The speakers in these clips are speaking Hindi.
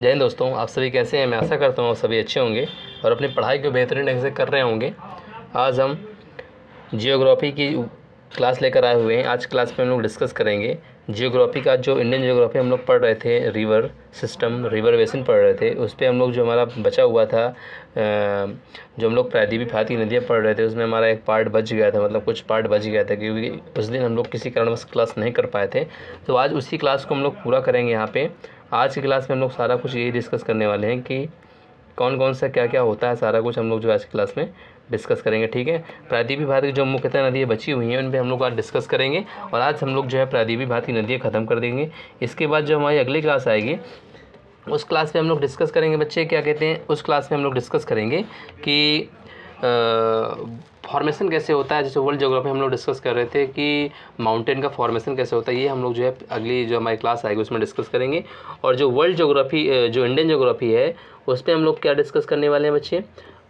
जय हिंद दोस्तों, आप सभी कैसे हैं। मैं आशा करता हूँ आप सभी अच्छे होंगे और अपनी पढ़ाई को बेहतरीन ढंग से कर रहे होंगे। आज हम जियोग्राफी की क्लास लेकर आए हुए हैं। आज क्लास में हम लोग डिस्कस करेंगे जियोग्राफी का। जो इंडियन जियोग्राफी हम लोग पढ़ रहे थे, रिवर सिस्टम, रिवर बेसिन पढ़ रहे थे, उस पर हम लोग जो हमारा बचा हुआ था, जो हम लोग प्रायद्वीपीय भारतीय नदियाँ पढ़ रहे थे, उसमें हमारा एक पार्ट बच गया था, मतलब कुछ पार्ट बच गया था क्योंकि उस दिन हम लोग किसी कारणवश क्लास नहीं कर पाए थे। तो आज उसी क्लास को हम लोग पूरा करेंगे। यहाँ पे आज की क्लास में हम लोग सारा कुछ यही डिस्कस करने वाले हैं कि कौन कौन सा क्या क्या होता है। सारा कुछ हम लोग जो आज की क्लास में डिस्कस करेंगे, ठीक है। प्रायद्वीपीय भारत की जो मुख्यतः नदियाँ बची हुई हैं उन पर हम लोग आज डिस्कस करेंगे और आज हम लोग जो है प्रायद्वीपीय भारत की नदियाँ ख़त्म कर देंगे। इसके बाद जो हमारी अगली क्लास आएगी उस क्लास में हम लोग डिस्कस करेंगे, बच्चे क्या कहते हैं, उस क्लास में हम लोग डिस्कस करेंगे कि फॉर्मेशन कैसे होता है। जैसे वर्ल्ड ज्योग्राफी हम लोग डिस्कस कर रहे थे कि माउंटेन का फॉर्मेशन कैसे होता है, ये हम लोग जो है अगली जो हमारी क्लास आएगी उसमें डिस्कस करेंगे। और जो वर्ल्ड ज्योग्राफी, जो इंडियन ज्योग्राफी है, उस पर हम लोग क्या डिस्कस करने वाले हैं बच्चे,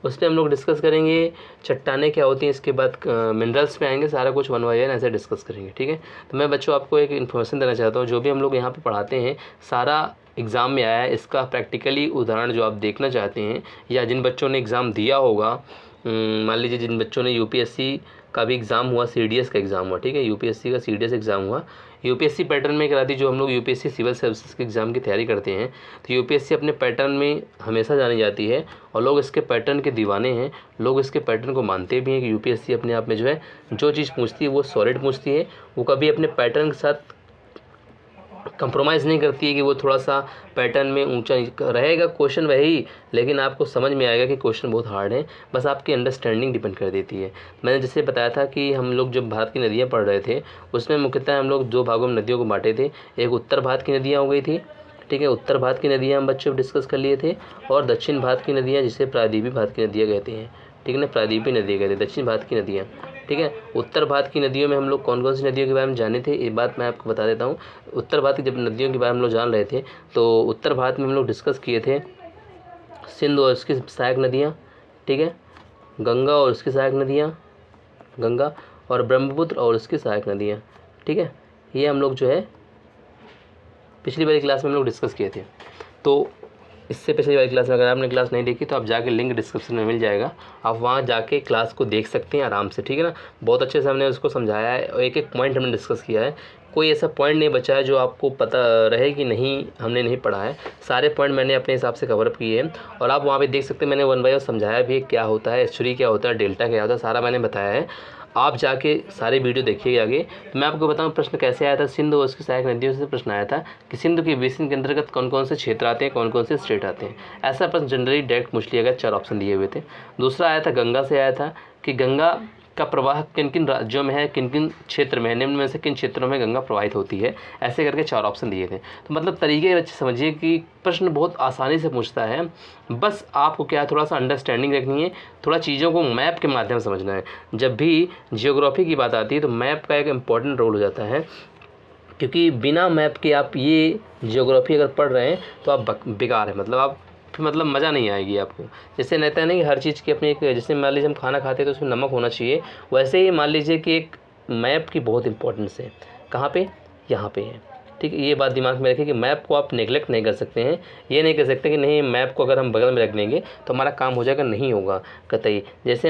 उस पर हम लोग डिस्कस करेंगे चट्टानें क्या होती हैं। इसके बाद मिनरल्स पे आएंगे, सारा कुछ वन बाय वन ऐसे डिस्कस करेंगे, ठीक है। तो मैं बच्चों आपको एक इन्फॉर्मेशन देना चाहता हूँ, जो भी हम लोग यहाँ पे पढ़ाते हैं सारा एग्ज़ाम में आया है। इसका प्रैक्टिकली उदाहरण जो आप देखना चाहते हैं या जिन बच्चों ने एग्ज़ाम दिया होगा, मान लीजिए जिन बच्चों ने यूपीएससी का भी एग्ज़ाम हुआ, सीडीएस का एग्ज़ाम हुआ, ठीक है, यूपीएससी का सीडीएस एग्ज़ाम हुआ, यूपीएससी पैटर्न में करा दी। जो हम लोग यूपीएससी सिविल सर्विसेज के एग्ज़ाम की तैयारी करते हैं तो यूपीएससी अपने पैटर्न में हमेशा जानी जाती है और लोग इसके पैटर्न के दीवाने हैं। लोग इसके पैटर्न को मानते भी हैं कि यूपीएससी अपने आप में जो है जो चीज़ पूछती है वो सॉलिड पूछती है। वो कभी अपने पैटर्न के साथ कंप्रोमाइज़ नहीं करती है कि वो थोड़ा सा पैटर्न में ऊंचा रहेगा क्वेश्चन वही, लेकिन आपको समझ में आएगा कि क्वेश्चन बहुत हार्ड है। बस आपकी अंडरस्टैंडिंग डिपेंड कर देती है। मैंने जैसे बताया था कि हम लोग जब भारत की नदियाँ पढ़ रहे थे उसमें मुख्यतः हम लोग दो भागों में नदियों को बांटे थे। एक उत्तर भारत की नदियाँ हो गई थी, ठीक है, उत्तर भारत की नदियाँ हम बच्चों डिस्कस कर लिए थे, और दक्षिण भारत की नदियाँ जिसे प्रायद्वीपीय भारत की नदियाँ कहते हैं, ठीक है ना, प्रायद्वीपीय नदियाँ कहते हैं दक्षिण भारत की नदियाँ, ठीक है। उत्तर भारत की नदियों में हम लोग कौन कौन सी नदियों के बारे में जाने थे, ये बात मैं आपको बता देता हूँ। उत्तर भारत की जब नदियों के बारे में हम लोग जान रहे थे तो उत्तर भारत में हम लोग डिस्कस किए थे सिंधु और उसकी सहायक नदियाँ, ठीक है, गंगा और उसकी सहायक नदियाँ, गंगा और ब्रह्मपुत्र और उसकी सहायक नदियाँ, ठीक है। ये हम लोग जो है पिछली वाली क्लास में हम लोग डिस्कस किए थे। तो इससे पिछली वाली क्लास में अगर आपने क्लास नहीं देखी तो आप जाके लिंक डिस्क्रिप्शन में मिल जाएगा, आप वहाँ जाके क्लास को देख सकते हैं आराम से, ठीक है ना। बहुत अच्छे से हमने उसको समझाया है और एक एक पॉइंट हमने डिस्कस किया है। कोई ऐसा पॉइंट नहीं बचा है जो आपको पता रहे कि नहीं हमने नहीं पढ़ा है। सारे पॉइंट मैंने अपने हिसाब से कवर अप किए हैं और आप वहाँ पे देख सकते हैं मैंने वन बाय वन समझाया भी क्या होता है, एस्चुरी क्या होता है, डेल्टा क्या होता है, सारा मैंने बताया है। आप जाके सारे वीडियो देखिएगा आगे। तो मैं आपको बताऊं प्रश्न कैसे आया था। सिंधु और उसकी सहायक नदियों से प्रश्न आया था कि सिंधु के बेसिन के अंतर्गत कौन कौन से क्षेत्र आते हैं, कौन कौन से स्टेट आते हैं। ऐसा प्रश्न जनरली डायरेक्ट पूछ लिया गया, 4 ऑप्शन दिए हुए थे। दूसरा आया था गंगा से, आया था कि गंगा का प्रवाह किन किन राज्यों में है, किन किन क्षेत्र में है, निम्न में से किन क्षेत्रों में गंगा प्रवाहित होती है, ऐसे करके 4 ऑप्शन दिए थे। तो मतलब तरीके बच्चे समझिए कि प्रश्न बहुत आसानी से पूछता है, बस आपको क्या थोड़ा सा अंडरस्टैंडिंग रखनी है, थोड़ा चीज़ों को मैप के माध्यम से समझना है। जब भी जियोग्राफी की बात आती है तो मैप का एक इम्पॉर्टेंट रोल हो जाता है, क्योंकि बिना मैप के आप ये जियोग्राफी अगर पढ़ रहे हैं तो आप बेकार है, मतलब आप मतलब मज़ा नहीं आएगी आपको। जैसे रहता है ना कि हर चीज़ की अपनी एक, जैसे मान लीजिए हम खाना खाते हैं तो उसमें नमक होना चाहिए, वैसे ही मान लीजिए कि एक मैप की बहुत इंपॉर्टेंस है। कहाँ पे, यहाँ पे है, ठीक है। ये बात दिमाग में रखिए कि मैप को आप नेगलेक्ट नहीं कर सकते हैं। ये नहीं कर सकते कि नहीं मैप को अगर हम बगल में रख देंगे तो हमारा काम हो जाएगा, नहीं होगा कतई। जैसे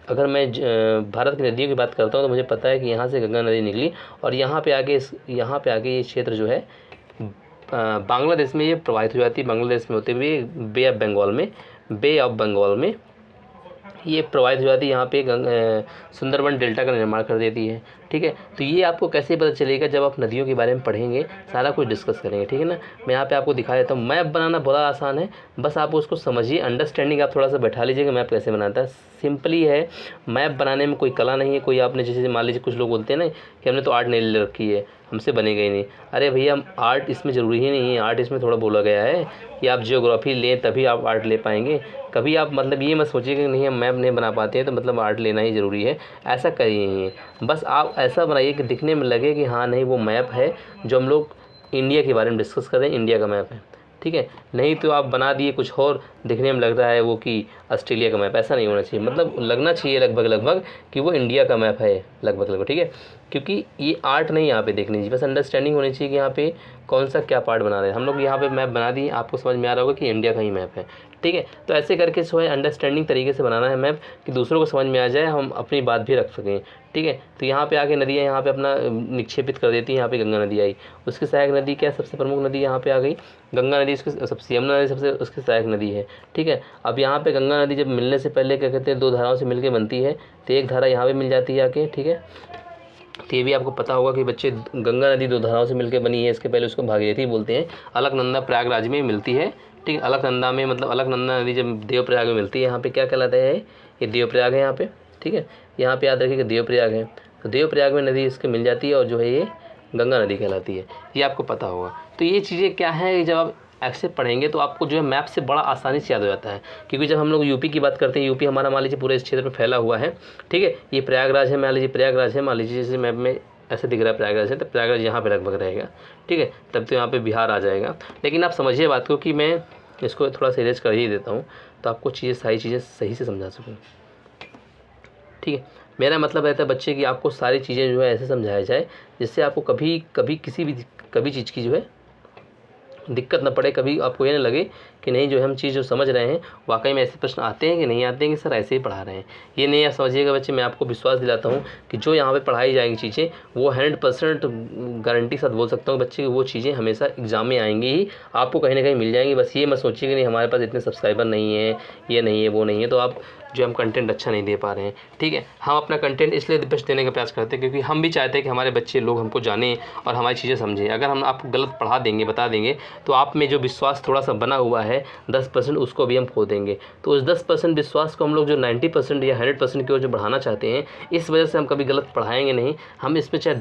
अगर मैं भारत की नदियों की बात करता हूँ तो मुझे पता है कि यहाँ से गंगा नदी निकली और यहाँ पे आगे ये क्षेत्र जो है बांग्लादेश में ये प्रवाहित हो जाती है। बांग्लादेश में होते हुए बे ऑफ बंगाल में ये प्रवाहित हो जाती है, यहाँ पे सुंदरबन डेल्टा का निर्माण कर देती है, ठीक है। तो ये आपको कैसे पता चलेगा, जब आप नदियों के बारे में पढ़ेंगे, सारा कुछ डिस्कस करेंगे, ठीक है ना। मैं यहाँ पे आपको दिखा देता हूँ। मैप बनाना बड़ा आसान है, बस आप उसको समझिए, अंडरस्टैंडिंग आप थोड़ा सा बैठा लीजिएगा मैप कैसे बनाता है। सिंपली है, मैप बनाने में कोई कला नहीं है। कोई आपने जैसे मान लीजिए कुछ लोग बोलते हैं ना कि हमने तो आर्ट नहीं ले रखी है, हमसे बनेगा ही नहीं। अरे भैया आर्ट इसमें ज़रूरी ही नहीं है, आर्ट इसमें थोड़ा बोला गया है कि आप जियोग्राफी लें तभी आप आर्ट ले पाएंगे। कभी आप मतलब ये मत सोचिए कि नहीं हम मैप नहीं बना पाते हैं तो मतलब आर्ट लेना ही ज़रूरी है, ऐसा करिए नहीं। बस आप ऐसा बनाइए कि दिखने में लगे कि हाँ नहीं वो मैप है जो हम लोग इंडिया के बारे में डिस्कस कर रहे हैं, इंडिया का मैप है, ठीक है। नहीं तो आप बना दिए कुछ और, दिखने में लग रहा है वो कि ऑस्ट्रेलिया का मैप, ऐसा नहीं होना चाहिए। मतलब लगना चाहिए लगभग कि वो इंडिया का मैप है लगभग, ठीक है। क्योंकि ये आर्ट नहीं यहाँ पे देखनी चाहिए, बस अंडरस्टैंडिंग होनी चाहिए कि यहाँ पे कौन सा क्या पार्ट बना रहे हैं हम लोग। यहाँ पे मैप बना दिए, आपको समझ में आ रहा होगा कि इंडिया का ही मैप है, ठीक है। तो ऐसे करके जो है अंडरस्टैंडिंग तरीके से बनाना है मैप कि दूसरों को समझ में आ जाए, हम अपनी बात भी रख सकें, ठीक है। तो यहाँ पे आके नदियाँ यहाँ पे अपना निक्षेपित कर देती है। यहाँ पे गंगा नदी आई, उसकी सहायक नदी क्या सबसे प्रमुख नदी यहाँ पे आ गई गंगा नदी, उसकी सबसे यमुना नदी सबसे उसकी सहायक नदी है, ठीक है। अब यहाँ पे गंगा नदी जब मिलने से पहले क्या कहते हैं, दो धाराओं से मिलकर बनती है, तो एक धारा यहाँ पे मिल जाती है आके, ठीक है। तो ये भी आपको पता होगा कि बच्चे गंगा नदी दो धाराओं से मिलकर बनी है, इसके पहले उसको भागीरथी बोलते हैं। अलकनंदा प्रयागराज में मिलती है, ठीक है। अलकनंदा में मतलब अलकनंदा नदी जब देवप्रयाग में मिलती है, यहाँ पे क्या कहलाता है, ये देवप्रयाग है यहाँ पे, ठीक है। यहाँ पे याद रखिए कि देवप्रयाग है, तो देवप्रयाग में नदी इसके मिल जाती है और जो है ये गंगा नदी कहलाती है, ये आपको पता होगा। तो ये चीज़ें क्या है, जब आप ऐसे पढ़ेंगे तो आपको जो है मैप से बड़ा आसानी से याद हो जाता है। क्योंकि जब हम लोग यूपी की बात करते हैं, यूपी हमारा मान लीजिए पूरे इस क्षेत्र में फैला हुआ है, ठीक है। ये प्रयागराज है, मान लीजिए प्रयागराज है, मान लीजिए जैसे मैप में ऐसे दिख रहा है प्रयागराज है, तो प्रयागराज यहाँ पे लगभग रहेगा, ठीक है। तब तो यहाँ पे बिहार आ जाएगा। लेकिन आप समझिए बात को कि मैं इसको थोड़ा सा इरेज कर ही देता हूँ तो आपको सारी चीज़ें सही से समझा सकूँ, ठीक है। मेरा मतलब रहता है बच्चे कि आपको सारी चीज़ें जो है ऐसे समझाया जाए जिससे आपको कभी कभी चीज़ की जो है दिक्कत न पड़े, कभी आपको ये ना लगे कि नहीं जो हम चीज़ जो समझ रहे हैं वाकई में ऐसे प्रश्न आते हैं कि नहीं आते हैं कि सर ऐसे ही पढ़ा रहे हैं। ये नहीं आप समझिएगा बच्चे, मैं आपको विश्वास दिलाता हूँ कि जो यहाँ पे पढ़ाई जाएंगी चीज़ें वो 100% गारंटी साथ बोल सकता हूँ बच्चे कि वो चीज़ें हमेशा एग्जाम में आएंगी ही, आपको कहीं ना कहीं मिल जाएंगी। बस ये मत सोचिए कि नहीं हमारे पास इतने सब्सक्राइबर नहीं है, ये नहीं है, वो नहीं है, तो आप जो हम कंटेंट अच्छा नहीं दे पा रहे हैं, ठीक है। हम अपना कंटेंट इसलिए बेस्ट देने का प्रयास करते हैं क्योंकि हम भी चाहते हैं कि हमारे बच्चे लोग हमको जानें और हमारी चीज़ें समझें। अगर हम आपको गलत पढ़ा देंगे, बता देंगे, तो आप में जो विश्वास थोड़ा सा बना हुआ है 10%, उसको भी हम खो देंगे। तो उस 10% विश्वास को हम लोग जो 90% या 100% की ओर जो बढ़ाना चाहते हैं, इस वजह से हम कभी गलत पढ़ाएंगे नहीं। हम इसमें चाहे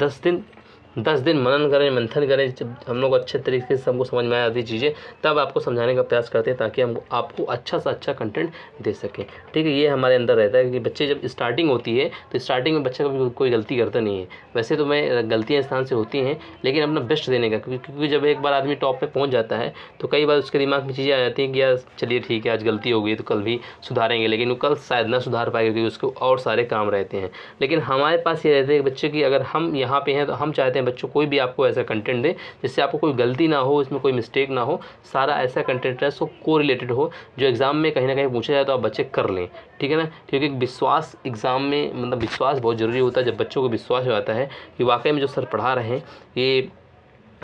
10 दिन मनन करें, मंथन करें, जब हम लोग अच्छे तरीके से हमको समझ में आ जाती चीज़ें, तब आपको समझाने का प्रयास करते हैं ताकि हम आपको अच्छा से अच्छा कंटेंट दे सकें, ठीक है। ये हमारे अंदर रहता है कि बच्चे जब स्टार्टिंग होती है तो स्टार्टिंग में बच्चा कभी कोई गलती करता नहीं है। वैसे तो मैं गलतियाँ स्थान से होती हैं, लेकिन अपना बेस्ट देने का, क्योंकि जब एक बार आदमी टॉप पे पहुँच जाता है तो कई बार उसके दिमाग में चीज़ें आ जाती हैं कि यार चलिए ठीक है आज गलती हो गई तो कल भी सुधारेंगे, लेकिन वो कल शायद ना सुधार पाएगा क्योंकि उसको और सारे काम रहते हैं। लेकिन हमारे पास ये रहते हैं बच्चे की अगर हम यहाँ पे हैं तो हम चाहते हैं बच्चों कोई भी आपको ऐसा कंटेंट दे जिससे आपको कोई गलती ना हो, इसमें कोई मिस्टेक ना हो, सारा ऐसा कंटेंट है सो को रिलेटेड हो जो एग्ज़ाम में कहीं ना कहीं पूछा जाए तो आप बच्चे कर लें, ठीक है ना। क्योंकि विश्वास एग्ज़ाम में मतलब विश्वास बहुत ज़रूरी होता है। जब बच्चों को विश्वास हो जाता है कि वाकई में जो सर पढ़ा रहे हैं ये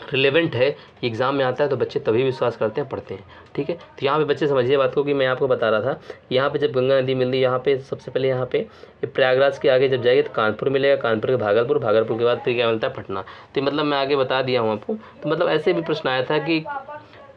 रिलेवेंट है, एग्ज़ाम में आता है, तो बच्चे तभी विश्वास करते हैं, पढ़ते हैं, ठीक है। तो यहाँ पे बच्चे समझिए बात को कि मैं आपको बता रहा था, यहाँ पे जब गंगा नदी मिलती है यहाँ पे सबसे पहले यहाँ पे प्रयागराज के आगे जब जाएगी तो कानपुर मिलेगा, कानपुर के भागलपुर, भागलपुर के बाद फिर क्या मिलता है पटना। तो मतलब मैं आगे बता दिया हूँ आपको। तो मतलब ऐसे भी प्रश्न आया था कि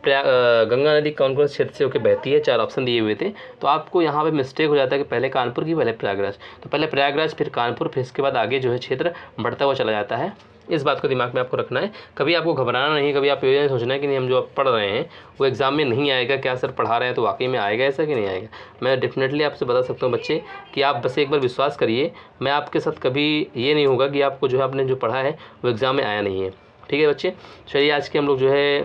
गंगा नदी कौन कौन से क्षेत्र से होकर बहती है, 4 ऑप्शन दिए हुए थे। तो आपको यहाँ पे मिस्टेक हो जाता है कि पहले कानपुर की पहले प्रयागराज, तो पहले प्रयागराज फिर कानपुर, फिर इसके बाद आगे जो है क्षेत्र बढ़ता हुआ चला जाता है। इस बात को दिमाग में आपको रखना है, कभी आपको घबराना नहीं, कभी आप ये नहीं सोचना है कि नहीं हम जो आप पढ़ रहे हैं वो एग्ज़ाम में नहीं आएगा, क्या सर पढ़ा रहे हैं तो वाकई में आएगा ऐसा कि नहीं आएगा। मैं डेफिनेटली आपसे बता सकता हूँ बच्चे कि आप बस एक बार विश्वास करिए, मैं आपके साथ कभी ये नहीं होगा कि आपको जो है आपने जो पढ़ा है वो एग्ज़ाम में आया नहीं है, ठीक है बच्चे। चलिए आज के हम लोग जो है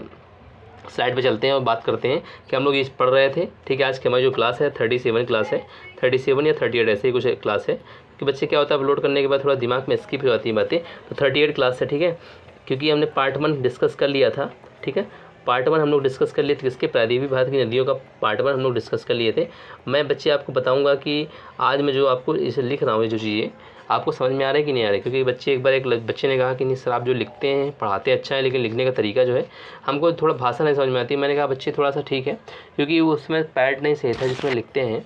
स्लाइड पे चलते हैं और बात करते हैं कि हम लोग ये पढ़ रहे थे, ठीक है। आज की हमारी जो क्लास है 37 क्लास है, 37 या 38 ऐसे ही कुछ क्लास है कि बच्चे क्या होता है अपलोड करने के बाद थोड़ा दिमाग में स्किप हो जाती है बातें। तो 38 क्लास है, ठीक है, क्योंकि हमने पार्ट 1 डिस्कस कर लिया था, ठीक है। पार्ट 1 हम लोग डिस्कस कर लिए थे, किसके प्रायद्वीपीय भारत की नदियों का पार्ट 1 हम लोग डिस्कस कर लिए थे। मैं बच्चे आपको बताऊंगा कि आज मैं जो आपको इसे लिख रहा हूँ जो चीज़ें आपको समझ में आ रहा है कि नहीं आ रहा है। क्योंकि बच्चे एक बार एक बच्चे ने कहा कि नहीं सर आप जो लिखते हैं पढ़ाते अच्छा है लेकिन लिखने का तरीका जो है हमको थोड़ा भाषा नहीं समझ में आती। मैंने कहा बच्चे थोड़ा सा ठीक है, क्योंकि उसमें पैड नहीं सही था जिसमें लिखते हैं,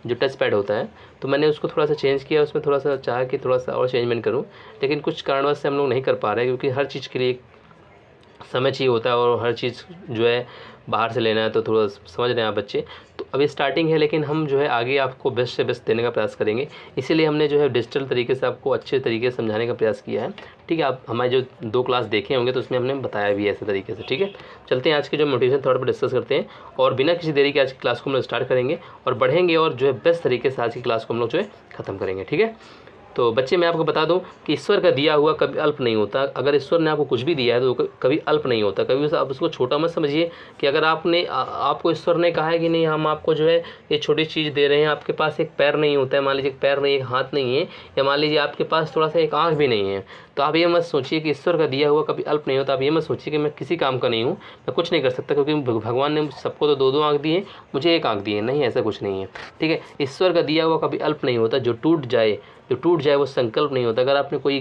जो टच पैड होता है, तो मैंने उसको थोड़ा सा चेंज किया, उसमें थोड़ा सा चाहा कि थोड़ा सा और चेंजमेंट करूँ, लेकिन कुछ कारणवश से हम लोग नहीं कर पा रहे हैं क्योंकि हर चीज़ के लिए समय चाहिए होता है और हर चीज़ जो है बाहर से लेना है, तो थोड़ा समझ रहे हैं आप बच्चे। तो अभी स्टार्टिंग है लेकिन हम जो है आगे आपको बेस्ट से बेस्ट देने का प्रयास करेंगे, इसीलिए हमने जो है डिजिटल तरीके से आपको अच्छे तरीके से समझाने का प्रयास किया है, ठीक है। आप हमारे जो 2 क्लास देखे होंगे तो उसमें हमने बताया भी है ऐसे तरीके से, ठीक है। चलते हैं आज के जो मोटिवेशन थॉट पर डिस्कस करते हैं और बिना किसी देरी के आज की क्लास को हम लोग स्टार्ट करेंगे और बढ़ेंगे और जो है बेस्ट तरीके से आज की क्लास को हम लोग जो है ख़त्म करेंगे, ठीक है। तो बच्चे मैं आपको बता दूं कि ईश्वर का दिया हुआ कभी अल्प नहीं होता। अगर ईश्वर ने आपको कुछ भी दिया है तो कभी अल्प नहीं होता। कभी आप उसको छोटा मत समझिए कि अगर आपको ईश्वर ने कहा है कि नहीं हम आपको जो है ये छोटी चीज़ दे रहे हैं, आपके पास एक पैर नहीं होता है, मान लीजिए एक पैर नहीं, एक हाथ नहीं है, या मान लीजिए आपके पास थोड़ा सा एक आँख भी नहीं है, तो आप ये मत सोचिए कि ईश्वर का दिया हुआ कभी अल्प नहीं होता। आप ये मत सोचिए कि मैं किसी काम का नहीं हूँ, मैं कुछ नहीं कर सकता, क्योंकि भगवान ने सबको तो 2-2 आँख दी है, मुझे एक आँख दी है। नहीं, ऐसा कुछ नहीं है, ठीक है। ईश्वर का दिया हुआ कभी अल्प नहीं होता। जो टूट जाए वो संकल्प नहीं होता। अगर आपने कोई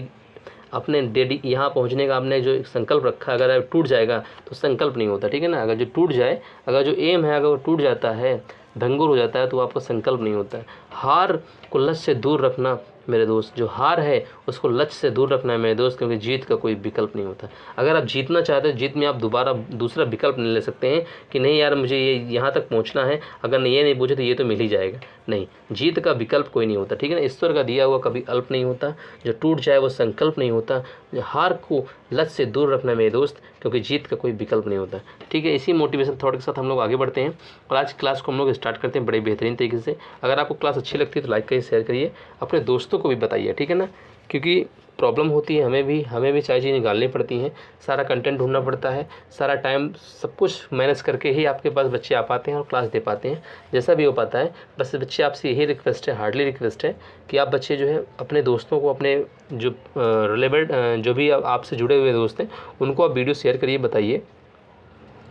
अपने यहाँ पहुँचने का आपने जो संकल्प रखा, अगर टूट जाएगा तो संकल्प नहीं होता, ठीक है ना। अगर जो टूट जाए, अगर जो एम है अगर वो टूट जाता है, भंगुर हो जाता है, तो आपका संकल्प नहीं होता है। हार को लक्ष्य से दूर रखना मेरे दोस्त, जो हार है उसको लक्ष्य से दूर रखना है मेरे दोस्त, क्योंकि जीत का कोई विकल्प नहीं होता। अगर आप जीतना चाहते हैं, जीत में आप दोबारा दूसरा विकल्प नहीं ले सकते हैं कि नहीं यार मुझे ये यहाँ तक पहुँचना है, अगर ये नहीं पूछे तो ये तो मिल ही जाएगा। नहीं, जीत का विकल्प कोई नहीं होता, ठीक है ना। ईश्वर का दिया हुआ कभी अल्प नहीं होता। जो टूट जाए वो संकल्प नहीं होता। जो हार को लक्ष्य से दूर रखना मेरे दोस्त, क्योंकि जीत का कोई विकल्प नहीं होता, ठीक है। इसी मोटिवेशन थॉट के साथ हम लोग आगे बढ़ते हैं और आज क्लास को हम लोग स्टार्ट करते हैं बड़े बेहतरीन तरीके से। अगर आपको क्लास अच्छी लगती है तो लाइक करिए, शेयर करिए, अपने दोस्तों को भी बताइए, ठीक है ना। क्योंकि प्रॉब्लम होती है, हमें भी सारी चीज़ें निकालनी पड़ती हैं, सारा कंटेंट ढूंढना पड़ता है, सारा टाइम सब कुछ मैनेज करके ही आपके पास बच्चे आ पाते हैं और क्लास दे पाते हैं, जैसा भी हो पाता है। बस बच्चे आपसे यही रिक्वेस्ट है, हार्डली रिक्वेस्ट है कि आप बच्चे जो है अपने दोस्तों को, अपने जो रिलेवेंट जो भी आपसे जुड़े हुए दोस्त हैं उनको आप वीडियो शेयर करिए, बताइए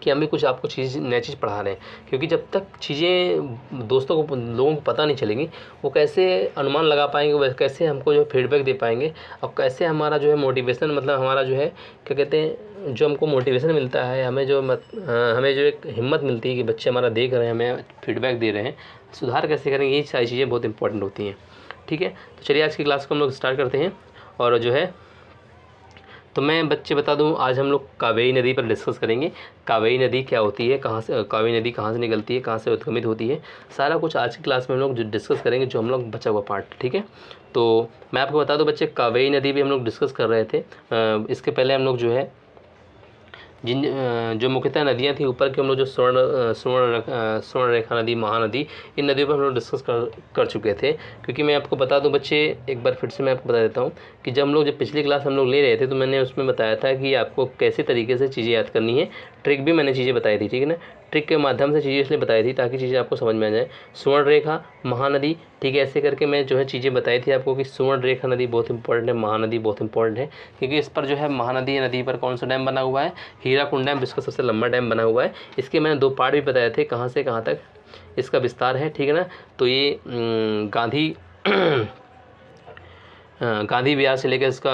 कि हम भी कुछ आपको नई चीज़ पढ़ा रहे हैं। क्योंकि जब तक चीज़ें लोगों को पता नहीं चलेंगी, वो कैसे अनुमान लगा पाएंगे, वो कैसे हमको जो फीडबैक दे पाएंगे, और कैसे हमारा जो है मोटिवेशन, मतलब हमारा जो है क्या कहते हैं, जो हमको मोटिवेशन मिलता है, हमें जो एक हिम्मत मिलती है कि बच्चे हमारा देख रहे हैं, हमें फीडबैक दे रहे हैं, सुधार कैसे करेंगे, ये सारी चीज़ें बहुत इंपॉर्टेंट होती हैं, ठीक है। तो चलिए आज की क्लास को हम लोग स्टार्ट करते हैं। और जो है तो मैं बच्चे बता दूं, आज हम लोग कावेरी नदी पर डिस्कस करेंगे। कावेरी नदी क्या होती है, कावेरी नदी कहाँ से निकलती है, कहाँ से उद्गमित होती है, सारा कुछ आज की क्लास में हम लोग जो डिस्कस करेंगे, जो हम लोग बचा हुआ पार्ट, ठीक है। तो मैं आपको बता दूं बच्चे, कावेरी नदी भी हम लोग डिस्कस कर रहे थे। इसके पहले हम लोग जो है जो मुख्यतः नदियाँ थी ऊपर की, हम लोग जो स्वर्ण रेखा नदी, महानदी, इन नदियों पर हम लोग डिस्कस कर चुके थे। क्योंकि मैं आपको बता दूं बच्चे, एक बार फिर से मैं आपको बता देता हूं कि जब पिछली क्लास हम लोग ले रहे थे तो मैंने उसमें बताया था कि आपको कैसे तरीके से चीज़ें याद करनी है, ट्रिक भी मैंने चीज़ें बताई थी, ठीक है ना। ट्रिक के माध्यम से चीज़ें इसलिए बताई थी ताकि चीज़ें आपको समझ में आ जाए। स्वर्ण रेखा, महानदी, ठीक है, ऐसे करके मैं जो है चीज़ें बताई थी आपको कि स्वर्ण रेखा नदी बहुत इंपॉर्टेंट है, महानदी बहुत इंपॉर्टेंट है, क्योंकि इस पर जो है महानदी नदी पर कौन सा डैम बना हुआ है, हीराकुंड डैम, जिसका सबसे लंबा डैम बना हुआ है। इसके मैंने 2 पार्ट भी बताए थे, कहाँ से कहाँ तक इसका विस्तार है, ठीक है ना। तो ये गांधी बिहार से लेकर इसका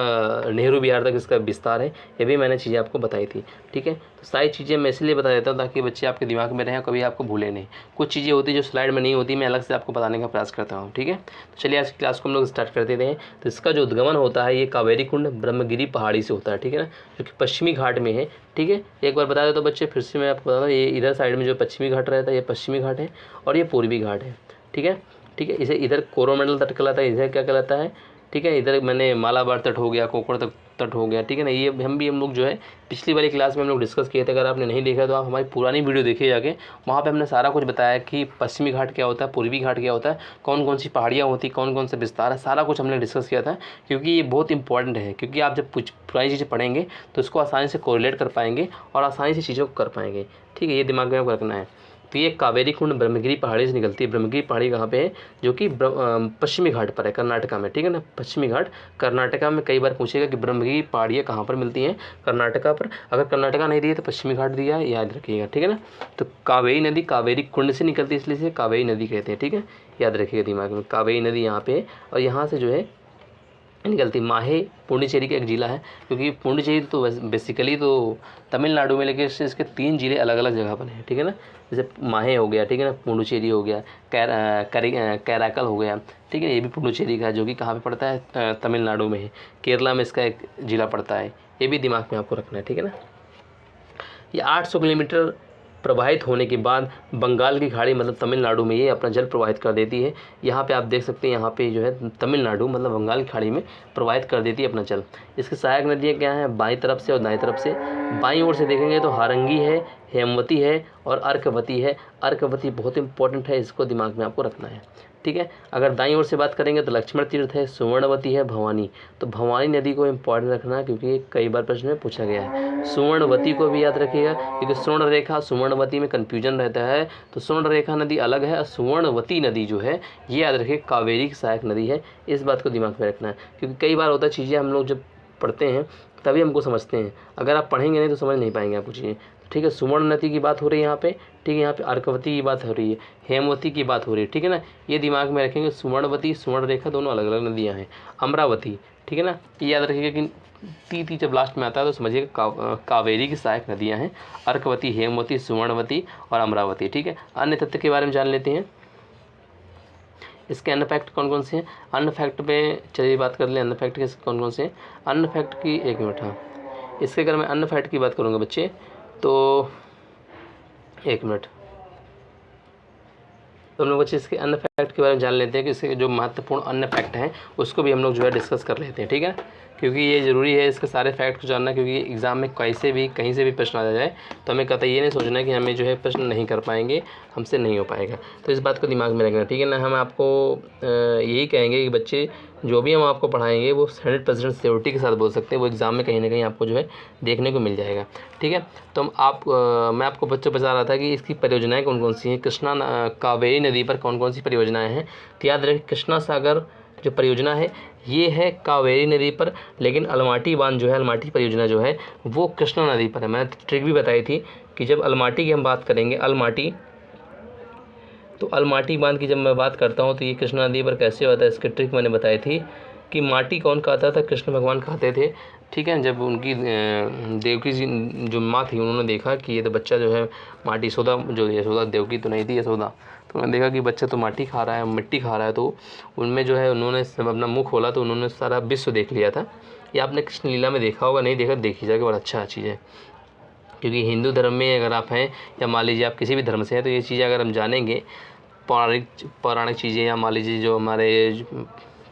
नेहरू बिहार तक इसका विस्तार है, ये भी मैंने चीज़ें आपको बताई थी, ठीक है। तो सारी चीज़ें मैं इसलिए बता देता हूँ ताकि बच्चे आपके दिमाग में रहें, कभी आपको भूले नहीं। कुछ चीज़ें होती जो स्लाइड में नहीं होती, मैं अलग से आपको बताने का प्रयास करता हूँ, ठीक है। तो चलिए आज की क्लास को हम लोग स्टार्ट करते हैं। तो इसका जो उद्गमन होता है ये कावेरी कुंड ब्रह्मगिरी पहाड़ी से होता है, ठीक है ना, जो कि पश्चिमी घाट में है, ठीक है। एक बार बता देता हूँ बच्चे, फिर से मैं आपको बता दूँ, ये इधर साइड में जो पश्चिमी घाट रहता है, ये पश्चिमी घाट है, और ये पूर्वी घाट है, ठीक है, ठीक है। इसे इधर कोरोमंडल तट कहलाता है, इधर क्या कहलाता है, ठीक है। इधर मैंने मालाबार तट हो गया, कोकण तट हो गया, ठीक है ना। ये हम लोग जो है पिछली वाली क्लास में हम लोग डिस्कस किए थे। अगर आपने नहीं देखा तो आप हमारी पुरानी वीडियो देखिए जाके, वहाँ पे हमने सारा कुछ बताया कि पश्चिमी घाट क्या होता है, पूर्वी घाट क्या होता है, कौन कौन सी पहाड़ियाँ होती, कौन कौन सा विस्तार है, सारा कुछ हमने डिस्कस किया था। क्योंकि ये बहुत इंपॉर्टेंट है, क्योंकि आप जब कुछ पुरानी चीज़ें पढ़ेंगे तो इसको आसानी से कोरिलेट कर पाएंगे और आसानी से चीज़ों को कर पाएंगे, ठीक है। ये दिमाग में आपको रखना है। तो ये कावेरी कुंड ब्रह्मगिरी पहाड़ी से निकलती है। ब्रह्मगिरी पहाड़ी कहाँ पे है, जो कि पश्चिमी घाट पर है, कर्नाटका में, ठीक है ना। पश्चिमी घाट कर्नाटका में, कई बार पूछेगा कि ब्रह्मगिरी पहाड़ियाँ कहाँ पर मिलती हैं, कर्नाटका पर। अगर कर्नाटका नहीं दिया तो पश्चिमी घाट दिया है, याद रखिएगा, ठीक है ना। तो कावेरी नदी कावेरी कुंड से निकलती है, इसलिए इसे कावेरी नदी कहते हैं, ठीक है, याद रखिएगा दिमाग में। कावेरी नदी यहाँ पे, और यहाँ से जो है निकलती माहे पुडुचेरी का एक ज़िला है, क्योंकि पुडुचेरी तो बेसिकली तो तमिलनाडु में, लेकिन इसके 3 ज़िले अलग अलग जगह पर हैं, ठीक है ना। जैसे माहे हो गया, ठीक है ना, पुडुचेरी हो गया, कैराकल हो गया, ठीक है, ये भी पुडुचेरी का, जो कि कहाँ पे पड़ता है, तमिलनाडु में है। केरला में इसका एक ज़िला पड़ता है, ये भी दिमाग में आपको रखना है, ठीक है ना। ये 800 किलोमीटर प्रवाहित होने के बाद बंगाल की खाड़ी, मतलब तमिलनाडु में, ये अपना जल प्रवाहित कर देती है। यहाँ पे आप देख सकते हैं, यहाँ पे जो है तमिलनाडु मतलब बंगाल की खाड़ी में प्रवाहित कर देती है अपना जल। इसकी सहायक नदियाँ क्या हैं, बाईं तरफ से और दाईं तरफ से। बाईं ओर से देखेंगे तो हारंगी है, हेमवती है और अर्कवती है। अर्कवती बहुत इंपॉर्टेंट है, इसको दिमाग में आपको रखना है, ठीक है। अगर दाईं ओर से बात करेंगे तो लक्ष्मण तीर्थ है, सुवर्णवती है, भवानी। तो भवानी नदी को इंपॉर्टेंट रखना क्योंकि कई बार प्रश्न में पूछा गया है। सुवर्णवती को भी याद रखिएगा क्योंकि स्वर्ण रेखा सुवर्णवती में कन्फ्यूजन रहता है, तो स्वर्ण रेखा नदी अलग है और सुवर्णवती नदी जो है ये याद रखिए कावेरी की सहायक नदी है। इस बात को दिमाग में रखना है क्योंकि कई बार होता है चीज़ें हम लोग जब पढ़ते हैं तभी हमको समझते हैं, अगर आप पढ़ेंगे नहीं तो समझ नहीं पाएंगे आपको चीज़ें, ठीक है। सुवर्ण नदी की बात हो रही है यहाँ पे, ठीक है। यहाँ पे अर्कवती की बात हो रही है, हेमवती की बात हो रही है, ठीक है ना। ये दिमाग में रखेंगे, सुवर्णवती स्वर्ण रेखा दोनों अलग अलग नदियाँ हैं। अमरावती, ठीक है ना, ये याद रखिएगा कि ती जब लास्ट में आता है तो समझिएगा कावेरी की सहायक नदियाँ हैं, अर्कवती, हेमवती, सुवर्णवती और अमरावती, ठीक है। अन्य तथ्य के बारे में जान लेते हैं, इसके अन्य फैक्ट कौन कौन से हैं। अन्य फैक्ट में चलिए बात कर लें, अन्य फैक्ट के कौन कौन से हैं। अन्य फैक्ट की 1 मिनट, हाँ, इसके अगर मैं अन्य फैक्ट की बात करूँगा बच्चे तो 1 मिनट, तो हम लोग बच्चे इसके अन्य फैक्ट के बारे में जान लेते हैं कि इसके जो महत्वपूर्ण अन्य फैक्ट हैं उसको भी हम लोग जो है डिस्कस कर लेते हैं, ठीक है। क्योंकि ये ज़रूरी है इसके सारे फैक्ट को जानना, क्योंकि एग्ज़ाम में कैसे भी कहीं से भी प्रश्न आ जाए तो हमें कतई ये नहीं सोचना कि हमें जो है प्रश्न नहीं कर पाएंगे, हमसे नहीं हो पाएगा। तो इस बात को दिमाग में रखना, ठीक है ना। हम आपको यही कहेंगे कि बच्चे जो भी हम आपको पढ़ाएंगे वो 100% श्योरिटी के साथ बोल सकते हैं, वो एग्ज़ाम में कहीं ना कहीं आपको जो है देखने को मिल जाएगा, ठीक है। तो मैं आपको बच्चों बता रहा था कि इसकी परियोजनाएं कौन कौन सी हैं, कृष्णा कावेरी नदी पर कौन कौन सी परियोजनाएं हैं। तो याद रखें कृष्णा सागर जो परियोजना है ये है कावेरी नदी पर, लेकिन अलमाटी बांध जो है, अलमाटी परियोजना जो है वो कृष्णा नदी पर है। मैंने ट्रिक भी बताई थी कि जब अलमाटी की हम बात करेंगे, अलमाटी, तो अलमाटी बांध की जब मैं बात करता हूँ तो ये कृष्णा नदी पर कैसे होता है, इसकी ट्रिक मैंने बताई थी कि माटी कौन खाता था, कृष्ण भगवान खाते थे, ठीक है। जब उनकी देवकी जी जो माँ थी उन्होंने देखा कि ये तो बच्चा जो है माटी, यशोदा जो यशोदा देवकी तो नहीं थी यशोदा, तो उन्होंने देखा कि बच्चा तो माटी खा रहा है, मिट्टी खा रहा है, तो उनमें जो है उन्होंने अपना मुँह खोला तो उन्होंने सारा विश्व देख लिया था। ये आपने कृष्ण लीला में देखा होगा, नहीं देखा देखिए जाके, बड़ा अच्छा चीज़ है। क्योंकि हिंदू धर्म में अगर आप हैं या मान लीजिए आप किसी भी धर्म से हैं तो ये चीज़ें अगर हम जानेंगे, पौराणिक चीज़ें, या मान लीजिए जो हमारे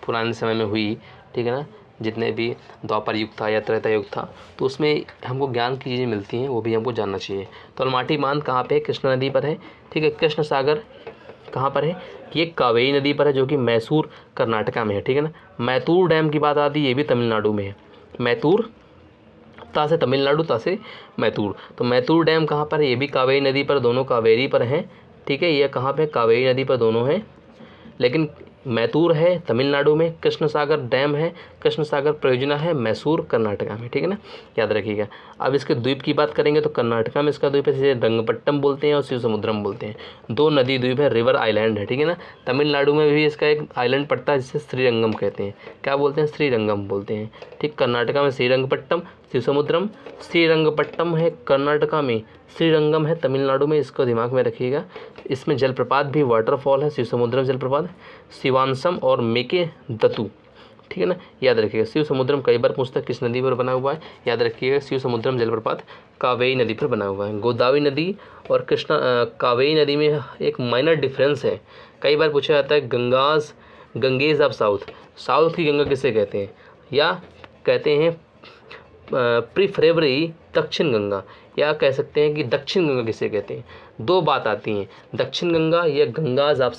पुराने समय में हुई, ठीक है ना, जितने भी द्वापर युग था या त्रेता युग था, तो उसमें हमको ज्ञान की चीज़ें मिलती हैं, वो भी हमको जानना चाहिए। तो अलमाटी बांध कहाँ पे है, कृष्णा नदी पर है, ठीक है। कृष्ण सागर कहाँ पर है, ये कावेरी नदी पर है जो कि मैसूर कर्नाटका में है, ठीक है ना। मैतूर डैम की बात आती है, ये भी तमिलनाडु में है। मैतूर ता से तमिलनाडु, ता से मैतूर, तो मैतूर डैम कहाँ पर है, ये भी कावेरी नदी पर, दोनों कावेरी पर हैं, ठीक है। ये कहाँ पे, कावेरी नदी पर दोनों हैं, लेकिन मैतूर है तमिलनाडु में, कृष्ण सागर डैम है, कृष्ण सागर परियोजना है मैसूर कर्नाटका में, ठीक है ना, याद रखिएगा। अब इसके द्वीप की बात करेंगे तो कर्नाटका में इसका द्वीप है जिसे रंगपट्टम बोलते हैं और शिव समुद्रम बोलते हैं। 2 नदी द्वीप है, रिवर आइलैंड है, ठीक है ना। तमिलनाडु में भी इसका एक आइलैंड पड़ता है जिसे श्रीरंगम कहते हैं, क्या बोलते हैं, श्रीरंगम बोलते हैं, ठीक। कर्नाटका में श्रीरंगपट्टम, शिव समुद्रम, श्रीरंगपट्टम है कर्नाटका में, श्रीरंगम है तमिलनाडु में, इसको दिमाग में रखिएगा। इसमें जलप्रपात भी, वाटरफॉल है, शिव समुद्रम जलप्रपात, शिवानसम और मेके दत्तू, ठीक है ना, याद रखिएगा। शिव समुद्रम कई बार पूछता है किस नदी पर बना हुआ है, याद रखिएगा शिव समुद्रम जलप्रपात कावेरी नदी पर बना हुआ है। गोदावरी नदी और कावेरी नदी में एक माइनर डिफरेंस है, कई बार पूछा जाता है गंगेज ऑफ साउथ की गंगा किसे कहते हैं, या कहते हैं प्रीफरेबली दक्षिण गंगा, या कह सकते हैं कि दक्षिण गंगा किसे कहते हैं। 2 बात आती हैं, दक्षिण गंगा या गंगेज ऑफ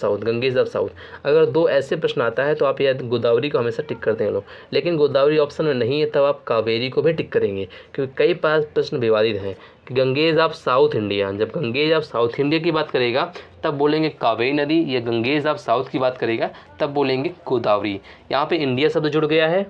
साउथ। अगर 2 ऐसे प्रश्न आता है तो आप या गोदावरी को हमेशा टिक करते हैं लोग, लेकिन गोदावरी ऑप्शन में नहीं है तब आप कावेरी को भी टिक करेंगे, क्योंकि कई प्रश्न विवादित हैं कि गंगेज ऑफ साउथ इंडिया, जब गंगेज ऑफ साउथ इंडिया की बात करेगा तब बोलेंगे कावेरी नदी, या गंगेज ऑफ साउथ की बात करेगा तब बोलेंगे गोदावरी। यहाँ पे इंडिया शब्द जुड़ गया है,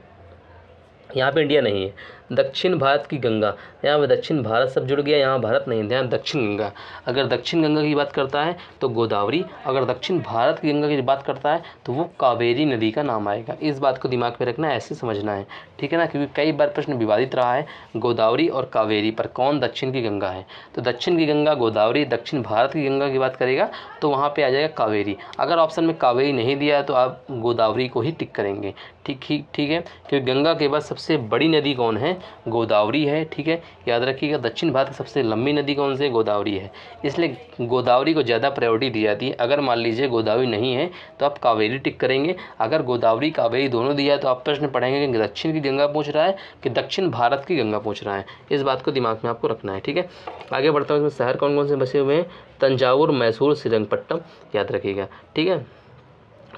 यहाँ पे इंडिया नहीं है, दक्षिण भारत की गंगा, यहाँ पे दक्षिण भारत सब जुड़ गया, यहाँ भारत नहीं, यहाँ दक्षिण गंगा। अगर दक्षिण गंगा की बात करता है तो गोदावरी, अगर दक्षिण भारत की गंगा की बात करता है तो वो कावेरी नदी का नाम आएगा। इस बात को दिमाग में रखना है, ऐसे समझना है, ठीक है ना, क्योंकि कई बार प्रश्न विवादित रहा है गोदावरी और कावेरी पर, कौन दक्षिण की गंगा है। तो दक्षिण की गंगा गोदावरी, दक्षिण भारत की गंगा की बात करेगा तो वहाँ पर आ जाएगा कावेरी। अगर ऑप्शन में कावेरी नहीं दिया है तो आप गोदावरी को ही टिक करेंगे, ठीक है। क्योंकि गंगा के बाद सबसे बड़ी नदी कौन है, है? गोदावरी है, ठीक है। याद रखिएगा दक्षिण भारत की सबसे लंबी नदी कौन सी है? गोदावरी है, इसलिए गोदावरी को ज़्यादा प्रायोरिटी दी जाती है। अगर मान लीजिए गोदावरी नहीं है तो आप कावेरी टिक करेंगे। अगर गोदावरी कावेरी दोनों दिया है तो आप प्रश्न पढ़ेंगे कि दक्षिण की गंगा पूछ रहा है कि दक्षिण भारत की गंगा पूछ रहा है। इस बात को दिमाग में आपको रखना है, ठीक है। आगे बढ़ता हूँ, इसमें शहर कौन कौन से बसे हुए हैं? तंजावुर, मैसूर, श्रीरंगपट्टनम, याद रखिएगा, ठीक है।